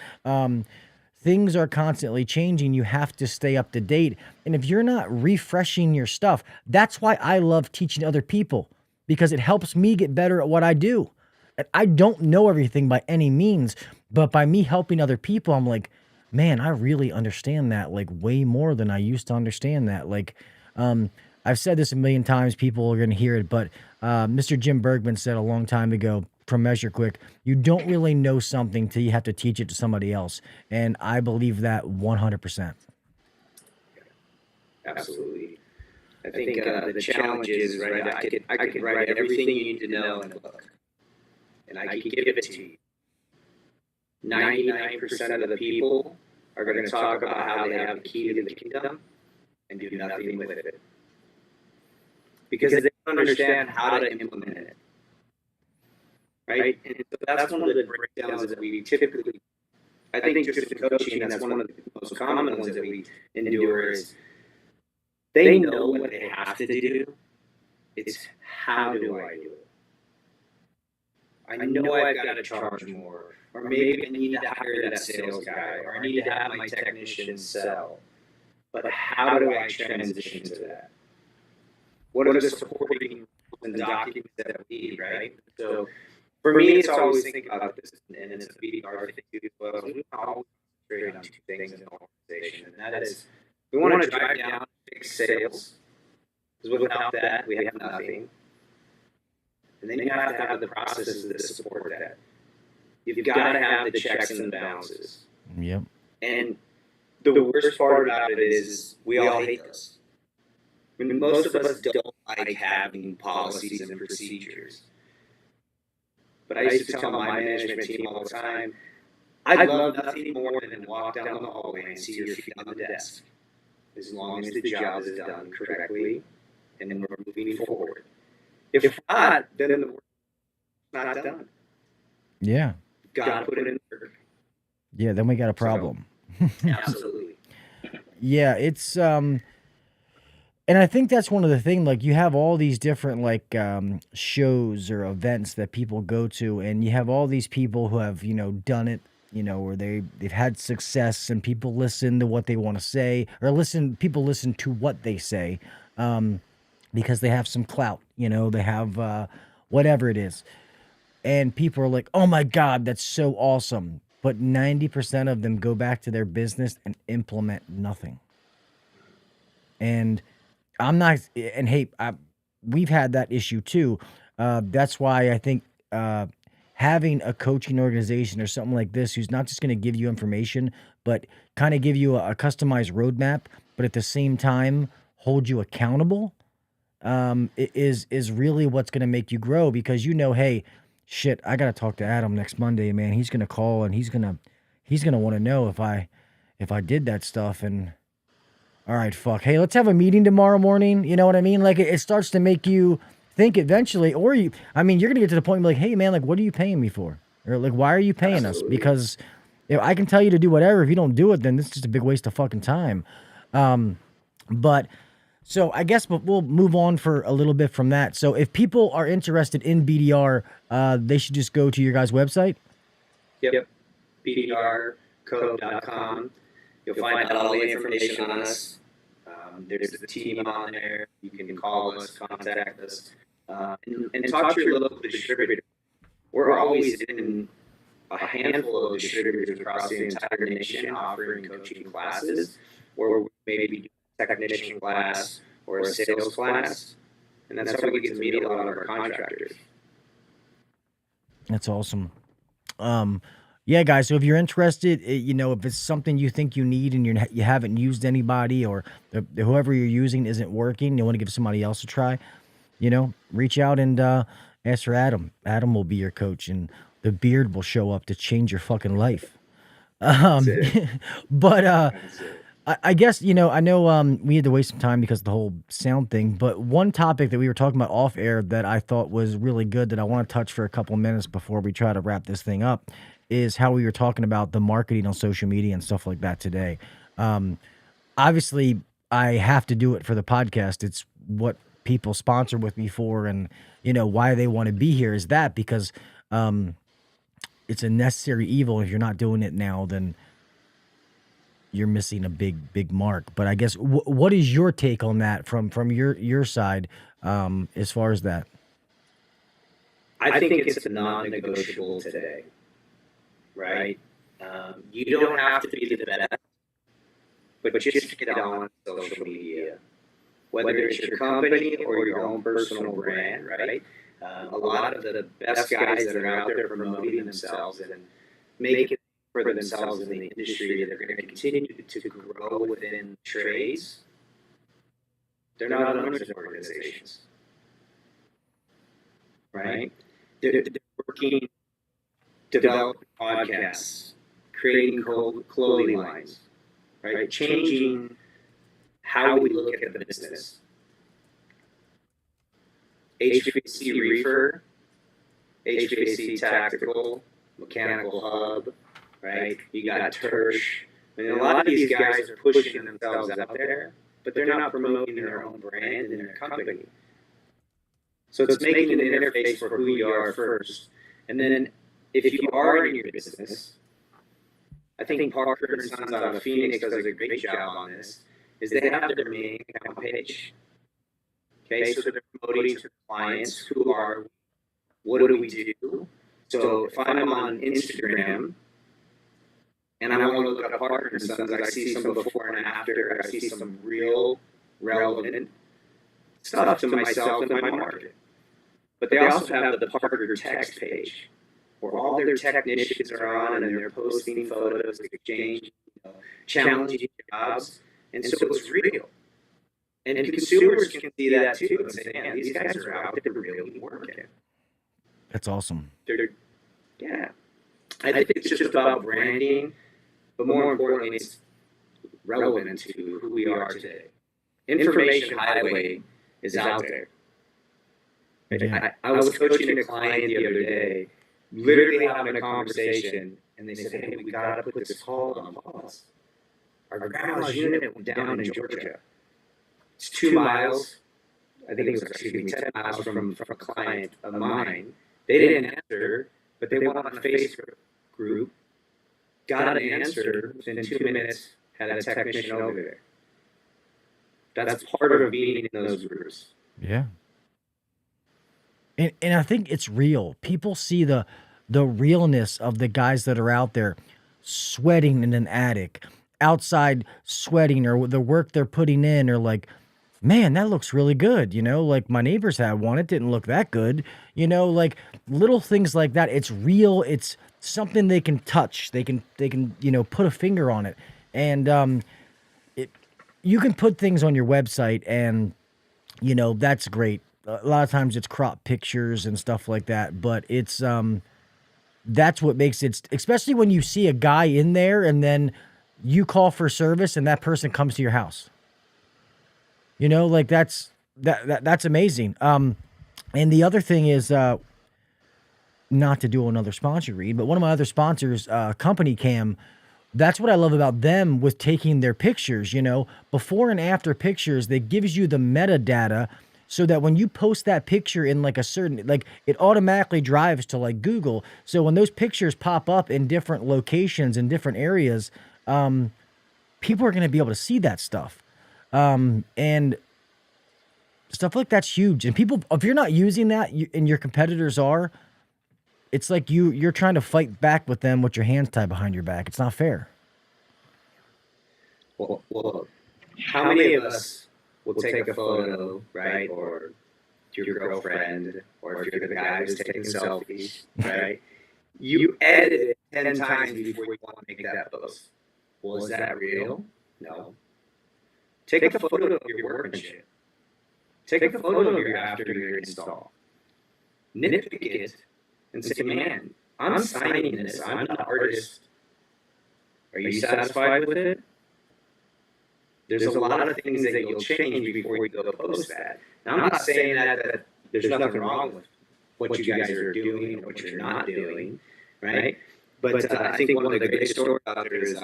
Speaker 4: Things are constantly changing. You have to stay up to date. And if you're not refreshing your stuff, that's why I love teaching other people, because it helps me get better at what I do. And I don't know everything by any means, but by me helping other people, I'm like, man, I really understand that, like, way more than I used to understand that. Like, I've said this a million times, people are going to hear it, but Mr. Jim Bergman said a long time ago from Measure Quick, you don't really know something till you have to teach it to somebody else. And I believe that 100%.
Speaker 6: Absolutely. I think the challenge is, right, I could write everything you need to know in a book, and I can give it to you. 99% of the people are going to talk about how they have the key to the kingdom and do nothing with it, because they don't understand how to implement it. Right? And so that's one of the breakdowns that we typically, I think just in coaching, that's one of the most common ones that we endure is they know what they have to do. It's how do I do it? I know I've got to charge more, or maybe I need to hire that sales guy, or I need to have my technician sell. But how do I transition to that? What are the supporting and documents that we need, right? So for me, it's always think about this, and it's a BDR thing too as well. We always concentrate on two things in an organization, and that is we want to drive down fixed sales, because without that, we have nothing. And then you have to have the processes that support that. You've got to have the checks and the balances.
Speaker 4: Yep.
Speaker 6: And the worst part about it is we all hate those. I mean, most of us don't like having policies and procedures. But I used to tell my management team all the time, I'd love nothing more than to walk down the hallway and see your feet on the desk, as long as the job is done correctly and then we're moving forward. If not, then the work's not done.
Speaker 4: Yeah.
Speaker 6: Got to put it in work.
Speaker 4: Yeah, then we got a problem.
Speaker 6: Absolutely.
Speaker 4: Yeah, it's and I think that's one of the things, like, you have all these different, like, shows or events that people go to, and you have all these people who have, you know, done it, you know, or they've had success, and people listen to what they want to say, or people listen to what they say, because they have some clout, you know, they have whatever it is. And people are like, oh my God, that's so awesome. But 90% of them go back to their business and implement nothing. And I'm not, and hey, we've had that issue too. That's why I think having a coaching organization or something like this, who's not just going to give you information, but kind of give you a customized roadmap, but at the same time hold you accountable, is really what's going to make you grow, because hey, shit, I got to talk to Adam next Monday, man. He's going to call and he's going to want to know if I did that stuff. And all right, fuck. Hey, let's have a meeting tomorrow morning. You know what I mean? Like it starts to make you think eventually, or you're going to get to the point where like, hey man, like, what are you paying me for? Or like, why are you paying us? Because if I can tell you to do whatever, if you don't do it, then this is just a big waste of fucking time. But so I guess we'll move on for a little bit from that. So if people are interested in BDR, they should just go to your guys' website.
Speaker 6: Yep. BDRco.com. You'll find out all the information on us. There's a team on there. You can call us, contact us, and talk to your local distributor. We're always in a handful of distributors across the entire nation offering coaching classes, or maybe a technician class or a sales class. And that's how we get to meet a lot of our contractors.
Speaker 4: That's awesome. Yeah, guys. So if you're interested, if it's something you think you need and you haven't used anybody, or whoever you're using isn't working, you want to give somebody else a try, reach out and ask for Adam. Adam will be your coach, and the beard will show up to change your fucking life. But I guess, I know we had to waste some time because of the whole sound thing, but one topic that we were talking about off air that I thought was really good that I want to touch for a couple minutes before we try to wrap this thing up is how we were talking about the marketing on social media and stuff like that today. Obviously, I have to do it for the podcast. It's what people sponsor with me for, and, why they want to be here is that because it's a necessary evil. If you're not doing it now, then you're missing a big mark. But I guess what is your take on that from your side as far as that?
Speaker 6: I think it's non-negotiable today, right? You don't have to be the best, but just get on social media, whether it's your company or your own personal brand, right? A lot of the best guys that are out there promoting themselves and making it for themselves in the industry that are going to continue to grow within trades, they're not owners organizations, right? They're working, developing podcasts, creating clothing lines, right? Changing how we look at the business. HVAC reefer, HVAC tactical, mechanical hub, right? You got Tersh. I mean, a lot of these guys are pushing themselves out there, but they're not promoting their own brand and their company. So it's making an interface for who you are first. And then if you are in your business, I think Parker and Sons out of Phoenix does a great job on this, is they have their main account page. Okay, so they're promoting to clients who are, what do we do? So if I'm on Instagram and I want to look up Parker and Sons, I see some before and after, I see some real relevant stuff to myself and my market. But they also have the Parker text page, where all their technicians are on and they're posting photos, exchange, challenging jobs, and so it's real. And consumers can see that too and say, man, these guys are out there really working.
Speaker 4: That's awesome.
Speaker 6: Yeah. I think it's just about branding, but more importantly, it's relevant to who we are today. Information highway is out there.
Speaker 4: Yeah.
Speaker 6: I was coaching a client the other day, literally having a conversation, and they said, hey, we got to put this call on pause. Our grandma's unit went down in Georgia. It's 2 miles. I think it was, 10 miles from a client of mine. They didn't answer, but they went on a Facebook group, got an answer within 2 minutes, had a technician over there. That's part of being in those groups.
Speaker 4: Yeah. And I think it's real. People see the realness of the guys that are out there sweating in an attic, outside sweating, or the work they're putting in, or like, man, that looks really good. Like my neighbors had one. It didn't look that good. Like little things like that. It's real. It's something they can touch. They can, put a finger on it. And you can put things on your website and you know, that's great. A lot of times it's crop pictures and stuff like that, but it's that's what makes it, especially when you see a guy in there and then you call for service and that person comes to your house. You know, like that's amazing. And the other thing is, not to do another sponsor read, but one of my other sponsors, Company Cam, that's what I love about them with taking their pictures, you know, before and after pictures, that gives you the metadata so that when you post that picture in like a certain, like it automatically drives to like Google. So when those pictures pop up in different locations in different areas, people are going to be able to see that stuff. And stuff like that's huge. And people, if you're not using that and your competitors are, it's like you're trying to fight back with them with your hands tied behind your back. It's not fair.
Speaker 6: Well, how many of us will take a photo, right, or your girlfriend, or if you're the guy who's taking selfies, right? You edit it 10 times before you want to make that post. Well, is that real? No. Take a photo of your workmanship. Take a photo of your after your install. Nitpick it and say, man, I'm signing this. I'm the artist. Are you satisfied with it? There's a lot of things that you'll change before you go post that. Now, I'm not saying that there's nothing wrong with what you guys are doing or what you're not doing, right? But I think one of the greatest stories out there is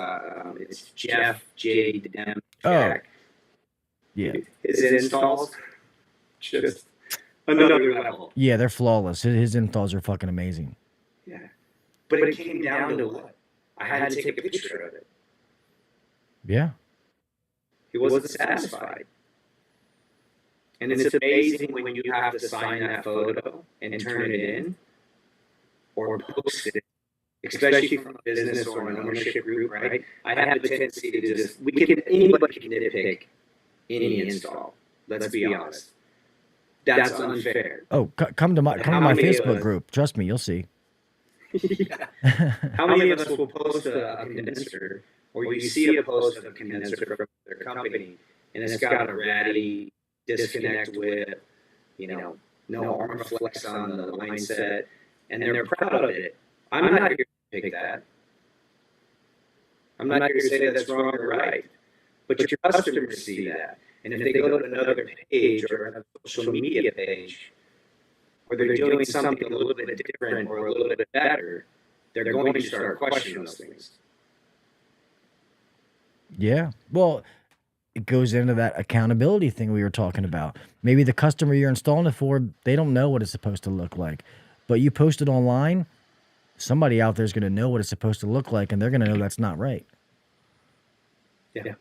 Speaker 6: it's Jeff, Jade, M, Jack.
Speaker 4: Yeah.
Speaker 6: His installs, just another level.
Speaker 4: Yeah, they're flawless. His installs are fucking amazing.
Speaker 6: Yeah. But it came down to what? I had to take a picture of it.
Speaker 4: Yeah.
Speaker 6: He wasn't satisfied. And it's amazing when you have to sign that photo and turn it in or post it, especially from a business or an ownership group, right? I have the tendency to just, anybody can nitpick any install. Let's be honest. That's unfair.
Speaker 4: Oh, come to my Facebook group. Trust me, you'll see.
Speaker 6: Yeah. How many of us will post a condenser, or you see a post of a condenser from their company, and it's got a ratty disconnect with, no arm flex on the line set, and they're proud of it. I'm not here to pick that. I'm not here to say that's wrong or right. But your customers see that. And if they go to another page or another social media page, where they're doing something a little bit different or a little bit better, they're going to start questioning those things.
Speaker 4: Yeah. Well, it goes into that accountability thing we were talking about. Maybe the customer you're installing it for, they don't know what it's supposed to look like. But you post it online, somebody out there is going to know what it's supposed to look like, and they're going to know that's not right.
Speaker 6: Yeah.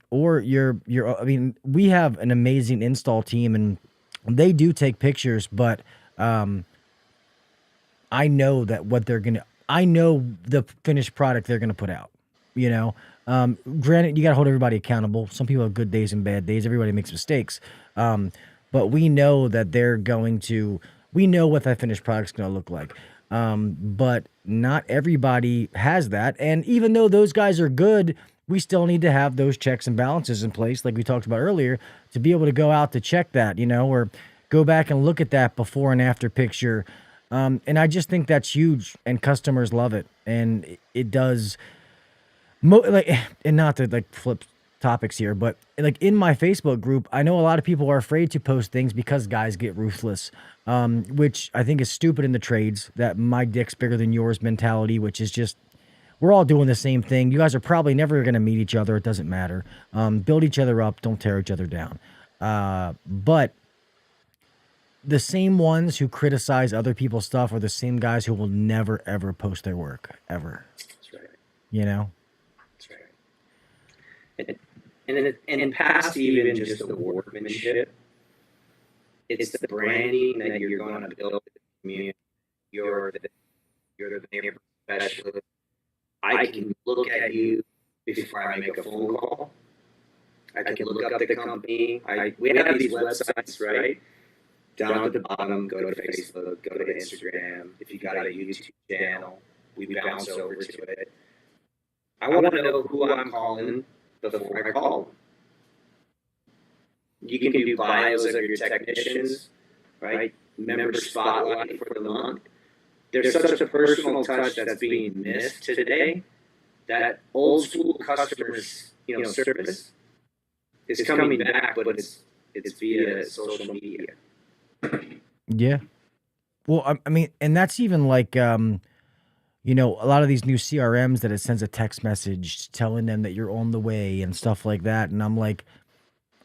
Speaker 4: Or I mean, we have an amazing install team and they do take pictures, but I know that I know the finished product they're going to put out, granted, you got to hold everybody accountable. Some people have good days and bad days. Everybody makes mistakes. But we know that we know what that finished product's going to look like. But not everybody has that. And even though those guys are good, we still need to have those checks and balances in place, like we talked about earlier, to be able to go out to check that, or go back and look at that before and after picture. And I just think that's huge, and customers love it. And it does, and not to flip topics here, but in my Facebook group, I know a lot of people are afraid to post things because guys get ruthless, which I think is stupid in the trades, that my dick's bigger than yours mentality, which is just, we're all doing the same thing. You guys are probably never going to meet each other. It doesn't matter. Build each other up. Don't tear each other down. But the same ones who criticize other people's stuff are the same guys who will never, ever post their work, ever.
Speaker 6: That's right. That's right. And past even just the workmanship, it's the branding that you're going to build in the community. You're the neighborhood specialist. I can look at you before I make a phone call. I can look up the company. We have these websites, right? Down at the bottom, go to Facebook, go to Instagram. If you got a YouTube channel, we bounce over to it. I want to know who I'm calling before I call them. You can do bios of your technicians, right? Member spotlight for the month. There's such a personal touch that's being missed today that old school customers, service is coming back, but it's via social media.
Speaker 4: Yeah. Well, I mean, and that's even like, a lot of these new CRMs that it sends a text message telling them that you're on the way and stuff like that. And I'm like,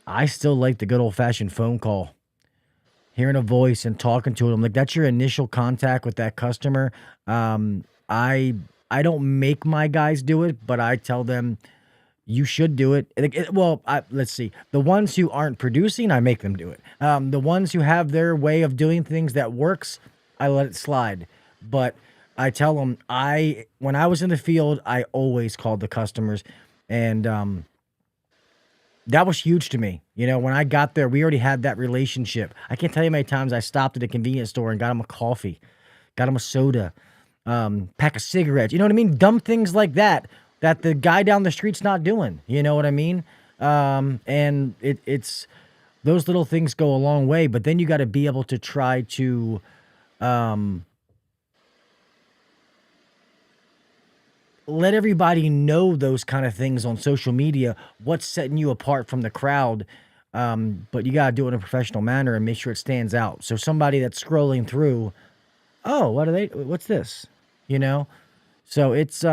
Speaker 4: I still like the good old fashioned phone call. Hearing a voice and talking to them, like that's your initial contact with that customer. I don't make my guys do it, but I tell them you should do it. Let's see. The ones who aren't producing, I make them do it. The ones who have their way of doing things that works, I let it slide. But I tell them when I was in the field, I always called the customers, and that was huge to me. When I got there, we already had that relationship. I can't tell you how many times I stopped at a convenience store and got them a coffee, got them a soda, pack of cigarettes. You know what I mean? Dumb things like that the guy down the street's not doing. You know what I mean? And it's those little things go a long way. But then you got to be able to try to let everybody know those kind of things on social media, what's setting you apart from the crowd. But you got to do it in a professional manner and make sure it stands out. So somebody that's scrolling through, oh, what's this? So it's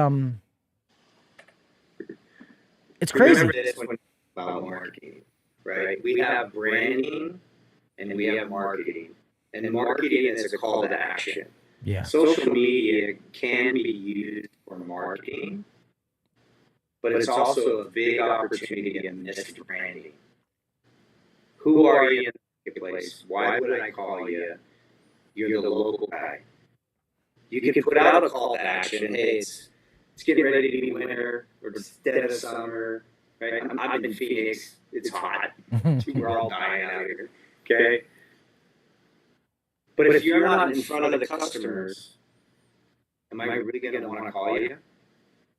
Speaker 4: crazy.
Speaker 6: Remember this when about marketing, right? We have branding and we have marketing. And marketing is a call to action.
Speaker 4: Yeah.
Speaker 6: Social media can be used for marketing, but it's also a big opportunity to miss branding. Who are you in the marketplace? Why would I call you? You're the local guy. You can put out a call to action. Hey, it's getting ready to be winter, or it's dead of summer. Right? I'm in Phoenix. It's hot. We're all dying out here. Okay. But if you're not in front of the customers, am I really going to want to call you?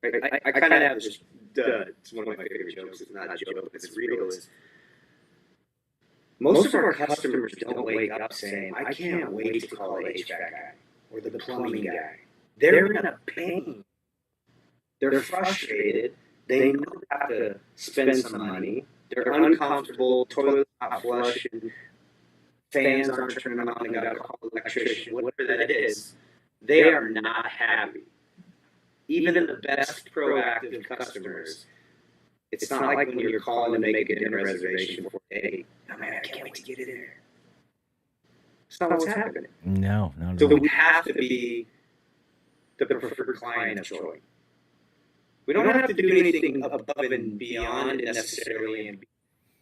Speaker 6: Right? I kind of have this. It's one of my favorite jokes. It's not a joke. It's real. Is most of our customers don't wake up saying, "I can't wait to call the HVAC guy or the plumbing guy." They're in a pain. They're frustrated. They know they have to spend some money. They're uncomfortable. Toilet's not flush, and fans aren't turning on, and got to call the electrician. Whatever that is, they are not happy. Even in the best proactive customers, it's not like when you're calling to make a dinner reservation for, hey, oh man, I can't wait to get in there. It's not what's happening.
Speaker 4: No, not at
Speaker 6: So
Speaker 4: all.
Speaker 6: we have to be the preferred client of choice. We don't have to do anything above and beyond necessarily and be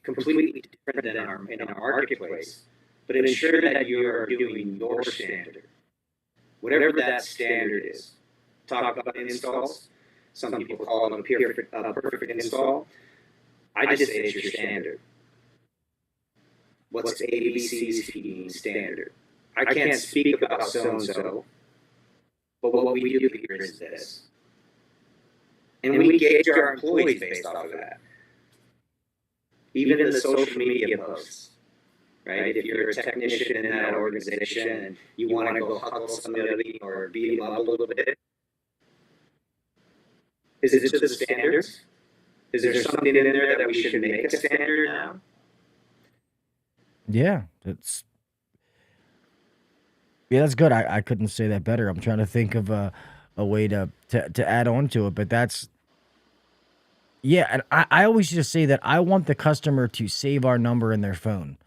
Speaker 6: completely different than in our marketplace, but ensure that you are doing your standard, whatever that standard is. Talk about installs. Some people call it a perfect install. I just say it's your standard. What's ABC's heating standard? I can't speak about so-and-so, but what we do here is this. And we gauge our employees based off of that. Even in the social media posts, right? If you're a technician in that organization and you want to go huddle somebody or beat them up a little bit, is it just the standards? Is there something in there that we should make a standard now?
Speaker 4: Yeah, that's good. I couldn't say that better. I'm trying to think of a way to add on to it, but that's, yeah. And I always just say that I want the customer to save our number in their phone.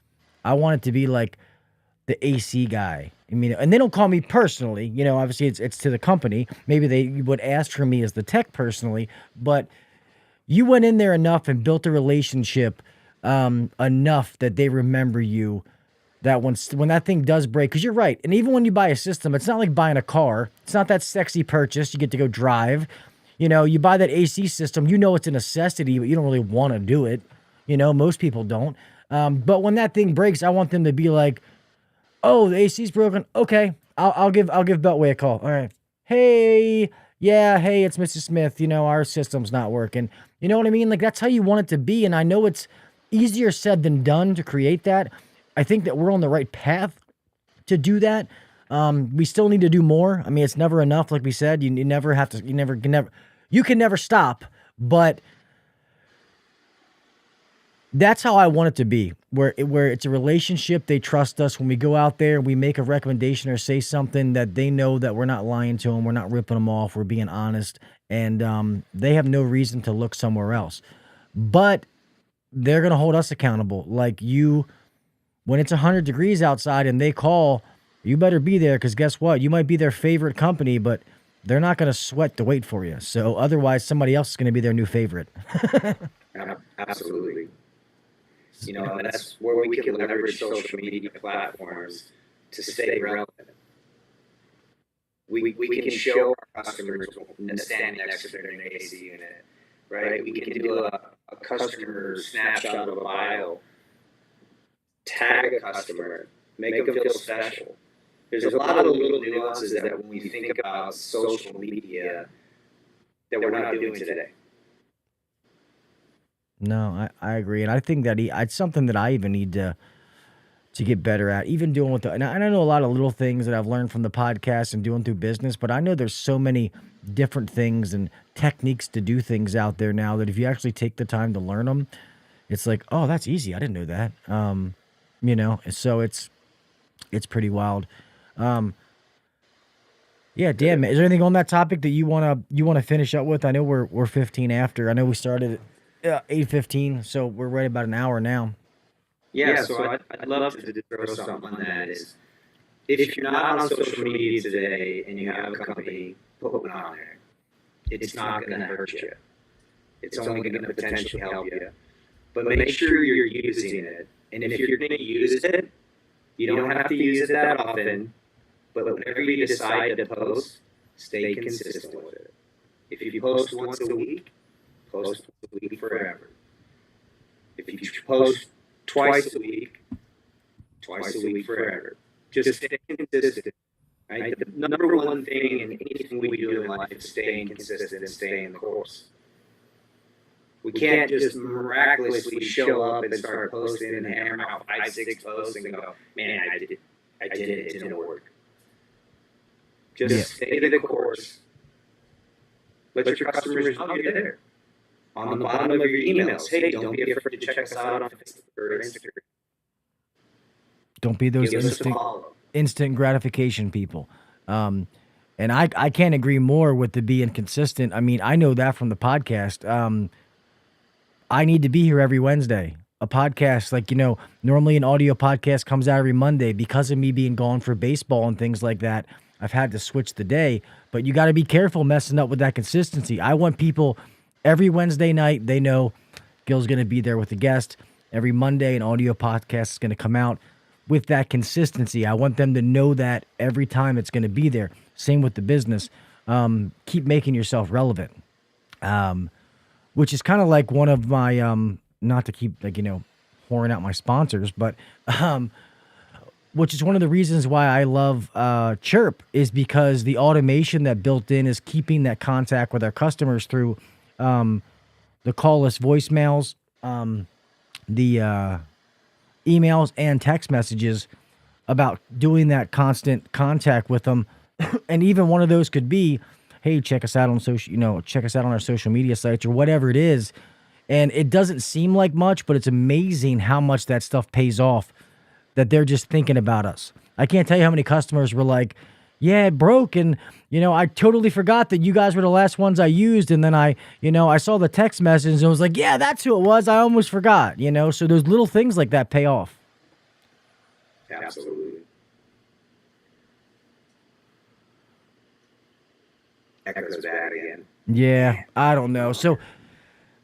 Speaker 4: I want it to be like the AC guy. I mean, and they don't call me personally, obviously it's to the company. Maybe they would ask for me as the tech personally, but you went in there enough and built a relationship enough that they remember you, that when that thing does break, because you're right. And even when you buy a system, it's not like buying a car. It's not that sexy purchase. You get to go drive. You buy that AC system, it's a necessity, but you don't really want to do it. Most people don't. But when that thing breaks, I want them to be like, oh, the AC's broken. Okay, I'll give Beltway a call. All right. Hey, it's Mrs. Smith. Our system's not working. You know what I mean? Like, that's how you want it to be. And I know it's easier said than done to create that. I think that we're on the right path to do that. We still need to do more. I mean, it's never enough. Like we said, you never have to, you can never stop, but that's how I want it to be, where it's a relationship. They trust us when we go out there, we make a recommendation or say something that they know that we're not lying to them. We're not ripping them off. We're being honest, and they have no reason to look somewhere else, but they're going to hold us accountable. Like you, when it's 100 degrees outside and they call, you better be there, because guess what? You might be their favorite company, but they're not going to sweat to wait for you. So otherwise, somebody else is going to be their new favorite.
Speaker 6: Absolutely. You know, and that's where we can leverage social media platforms to stay relevant. We can show our customers standing next to their AC unit, right? We can do a customer snapshot of a bio, tag a customer, make them feel special. There's a lot of little nuances that when we think about social media that we're not doing today.
Speaker 4: No, I agree, and I think that it's something that I even need to get better at. Even doing with and I know a lot of little things that I've learned from the podcast and doing through business, but I know there's so many different things and techniques to do things out there now that if you actually take the time to learn them, it's like, oh, that's easy. I didn't know that. You know, so it's pretty wild. Yeah, damn it. Is there anything on that topic that you wanna finish up with? I know we're 15 after. I know we started at 8:15, so we're right about an hour now.
Speaker 6: Yeah, so I'd love to throw something on that. Is if you're not on social media today and you have a company, put one on there. It's not going to hurt you. It's only going to potentially help you. But make sure you're using it. And if you're going to use it, you don't have to use it that often. But whenever you decide to post, stay consistent with it. If you post once a week, post once a week forever. If you post twice a week forever. Just stay consistent. Right? The number one thing in anything we do in life is staying consistent and staying the course. We can't just miraculously show up and start posting and hammer out 5, 6 posts and go, man, I did it, it didn't work. Just stay the course. Let your customers know you're there. On the bottom of your emails, hey, don't be afraid to check us out on Facebook or Instagram.
Speaker 4: Don't be those instant gratification people. And I can't agree more with the being consistent. I mean, I know that from the podcast. I need to be here every Wednesday. A podcast, like, you know, normally an audio podcast comes out every Monday. Because of me being gone for baseball and things like that, I've had to switch the day. But you got to be careful messing up with that consistency. I want people every Wednesday night, they know Gil's going to be there with a guest. Every Monday, an audio podcast is going to come out with that consistency. I want them to know that every time it's going to be there. Same with the business. Keep making yourself relevant. Which is kind of like one of my, not to keep, like, you know, whoring out my sponsors, but which is one of the reasons why I love Chirp, is because the automation that built in is keeping that contact with our customers through the call-less voicemails, the emails and text messages, about doing that constant contact with them. And even one of those could be, hey, check us out on social, you know, check us out on our social media sites or whatever it is. And it doesn't seem like much, but it's amazing how much that stuff pays off, that they're just thinking about us. I can't tell you how many customers were like, yeah, it broke, and, you know, I totally forgot that you guys were the last ones I used, and then I saw the text message and was like, yeah, that's who it was. I almost forgot, you know? So those little things like that pay off.
Speaker 6: Absolutely. Echoes bad again.
Speaker 4: Yeah, I don't know. So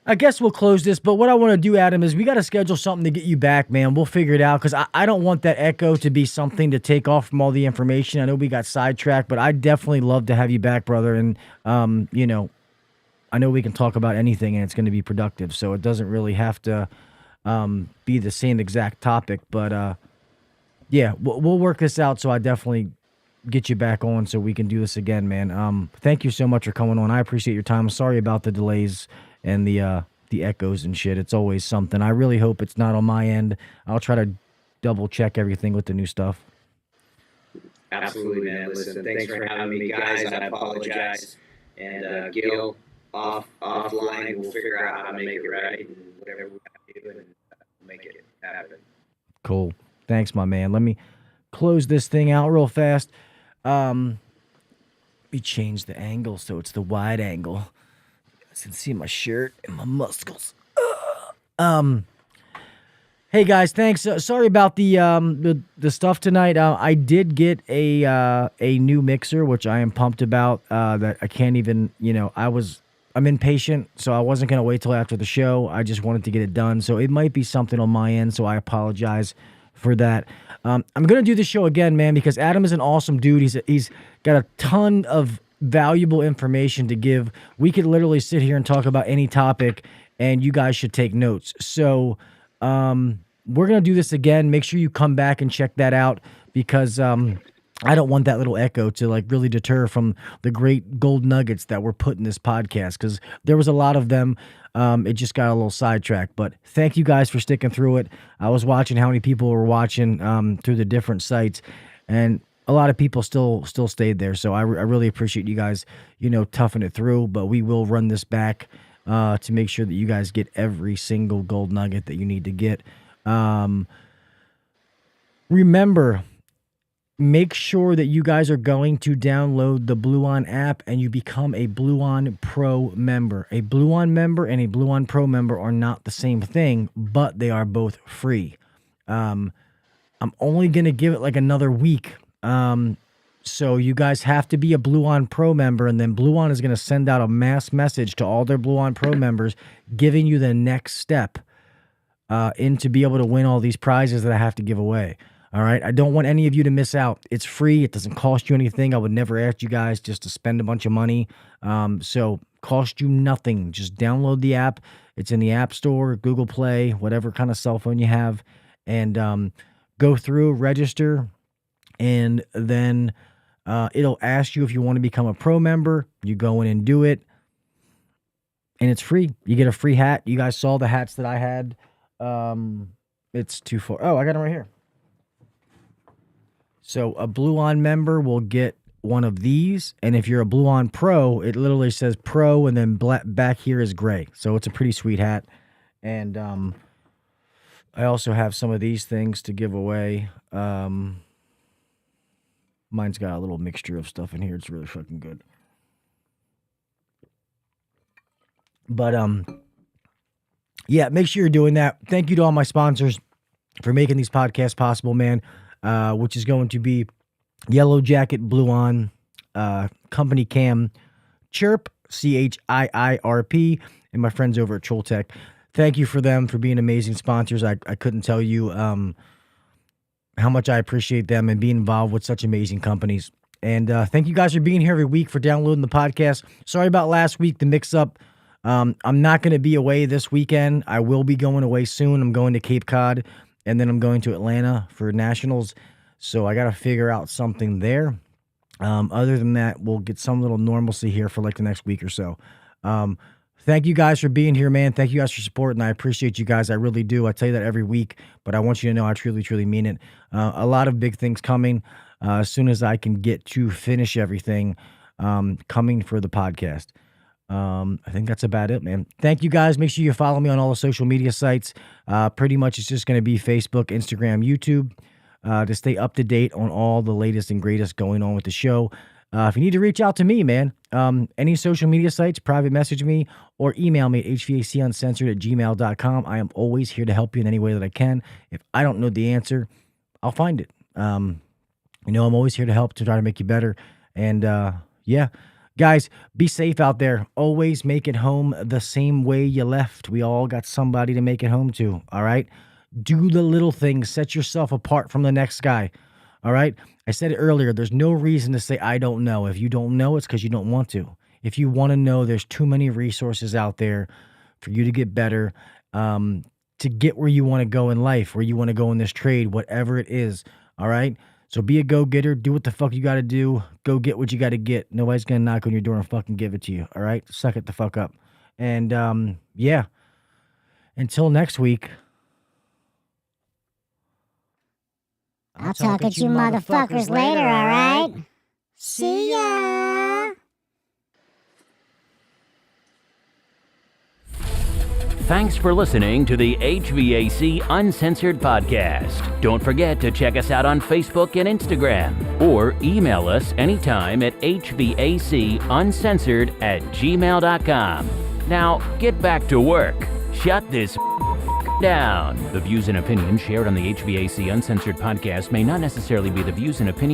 Speaker 4: I guess we'll close this, but what I want to do, Adam, is we got to schedule something to get you back, man. We'll figure it out, because I don't want that echo to be something to take off from all the information. I know we got sidetracked, but I'd definitely love to have you back, brother. And, you know, I know we can talk about anything and it's going to be productive, so it doesn't really have to be the same exact topic. But, yeah, we'll work this out, so I definitely get you back on so we can do this again, man. Thank you so much for coming on. I appreciate your time. Sorry about the delays and the the echoes and shit. It's always something. I really hope it's not on my end. I'll try to double check everything with the new stuff.
Speaker 6: Absolutely, man. Listen, thanks for having me, guys. I apologize. And Gil, offline, we'll figure out how to make it right and whatever we have to do, and make it happen.
Speaker 4: Cool. Thanks, my man. Let me close this thing out real fast. Let me change the angle so it's the wide angle. You guys can see my shirt and my muscles. Hey guys, thanks. Sorry about the stuff tonight. I did get a new mixer, which I am pumped about. That I can't even, I'm impatient, so I wasn't gonna wait till after the show. I just wanted to get it done, so it might be something on my end. So I apologize for that. I'm gonna do the show again, man, because Adam is an awesome dude. He's got a ton of valuable information to give. We could literally sit here and talk about any topic, and you guys should take notes. So. We're going to do this again. Make sure you come back and check that out because I don't want that little echo to like really deter from the great gold nuggets that were put in this podcast because there was a lot of them. It just got a little sidetracked. But thank you guys for sticking through it. I was watching how many people were watching through the different sites, and a lot of people still stayed there. So I really appreciate you guys, toughing it through. But we will run this back to make sure that you guys get every single gold nugget that you need to get. Remember, make sure that you guys are going to download the Blue On app and you become a Blue On Pro member. A Blue On member and a Blue On Pro member are not the same thing, but they are both free. I'm only going to give it like another week. So you guys have to be a Blue On Pro member, and then Blue On is going to send out a mass message to all their Blue On Pro members giving you the next step in to be able to win all these prizes that I have to give away. All right. I don't want any of you to miss out. It's free. It doesn't cost you anything. I would never ask you guys just to spend a bunch of money. So cost you nothing. Just download the app. It's in the App Store, Google Play, whatever kind of cell phone you have, and go through, register, and then it'll ask you if you want to become a pro member. You go in and do it, and it's free. You get a free hat. You guys saw the hats that I had. It's too far. Oh, I got them right here. So a Blue On member will get one of these, and if you're a Blue On Pro, it literally says Pro, and then back here is gray. So it's a pretty sweet hat. And I also have some of these things to give away. Mine's got a little mixture of stuff in here. It's really fucking good. But yeah, make sure you're doing that. Thank you to all my sponsors for making these podcasts possible, man, which is going to be Yellow Jacket, Blue On, Company Cam, Chirp, CHIIRP, and my friends over at Troll Tech. Thank you for them for being amazing sponsors. I couldn't tell you how much I appreciate them and being involved with such amazing companies. And thank you guys for being here every week, for downloading the podcast. Sorry about last week, the mix-up. I'm not going to be away this weekend. I will be going away soon. I'm going to Cape Cod, and then I'm going to Atlanta for Nationals. So I got to figure out something there. Other than that, we'll get some little normalcy here for like the next week or so. Thank you guys for being here, man. Thank you guys for support, and I appreciate you guys. I really do. I tell you that every week, but I want you to know I truly, truly mean it. A lot of big things coming as soon as I can get to finish everything coming for the podcast. I think that's about it, man. Thank you guys. Make sure you follow me on all the social media sites. Pretty much it's just going to be Facebook, Instagram, YouTube, to stay up to date on all the latest and greatest going on with the show. If you need to reach out to me, man, any social media sites, private message me or email me at hvacuncensored@gmail.com. I am always here to help you in any way that I can. If I don't know the answer, I'll find it. I'm always here to help, to try to make you better. And yeah. Guys, be safe out there. Always make it home the same way you left. We all got somebody to make it home to, all right? Do the little things. Set yourself apart from the next guy, all right? I said it earlier. There's no reason to say, I don't know. If you don't know, it's because you don't want to. If you want to know, there's too many resources out there for you to get better, to get where you want to go in life, where you want to go in this trade, whatever it is, all right? So be a go-getter. Do what the fuck you got to do. Go get what you got to get. Nobody's going to knock on your door and fucking give it to you. All right? Suck it the fuck up. And, yeah. Until next week.
Speaker 7: I'll talk at you motherfuckers later, alright? See ya!
Speaker 9: Thanks for listening to the HVAC Uncensored Podcast. Don't forget to check us out on Facebook and Instagram, or email us anytime at hvacuncensored@gmail.com. Now, get back to work. Shut this down. The views and opinions shared on the HVAC Uncensored Podcast may not necessarily be the views and opinions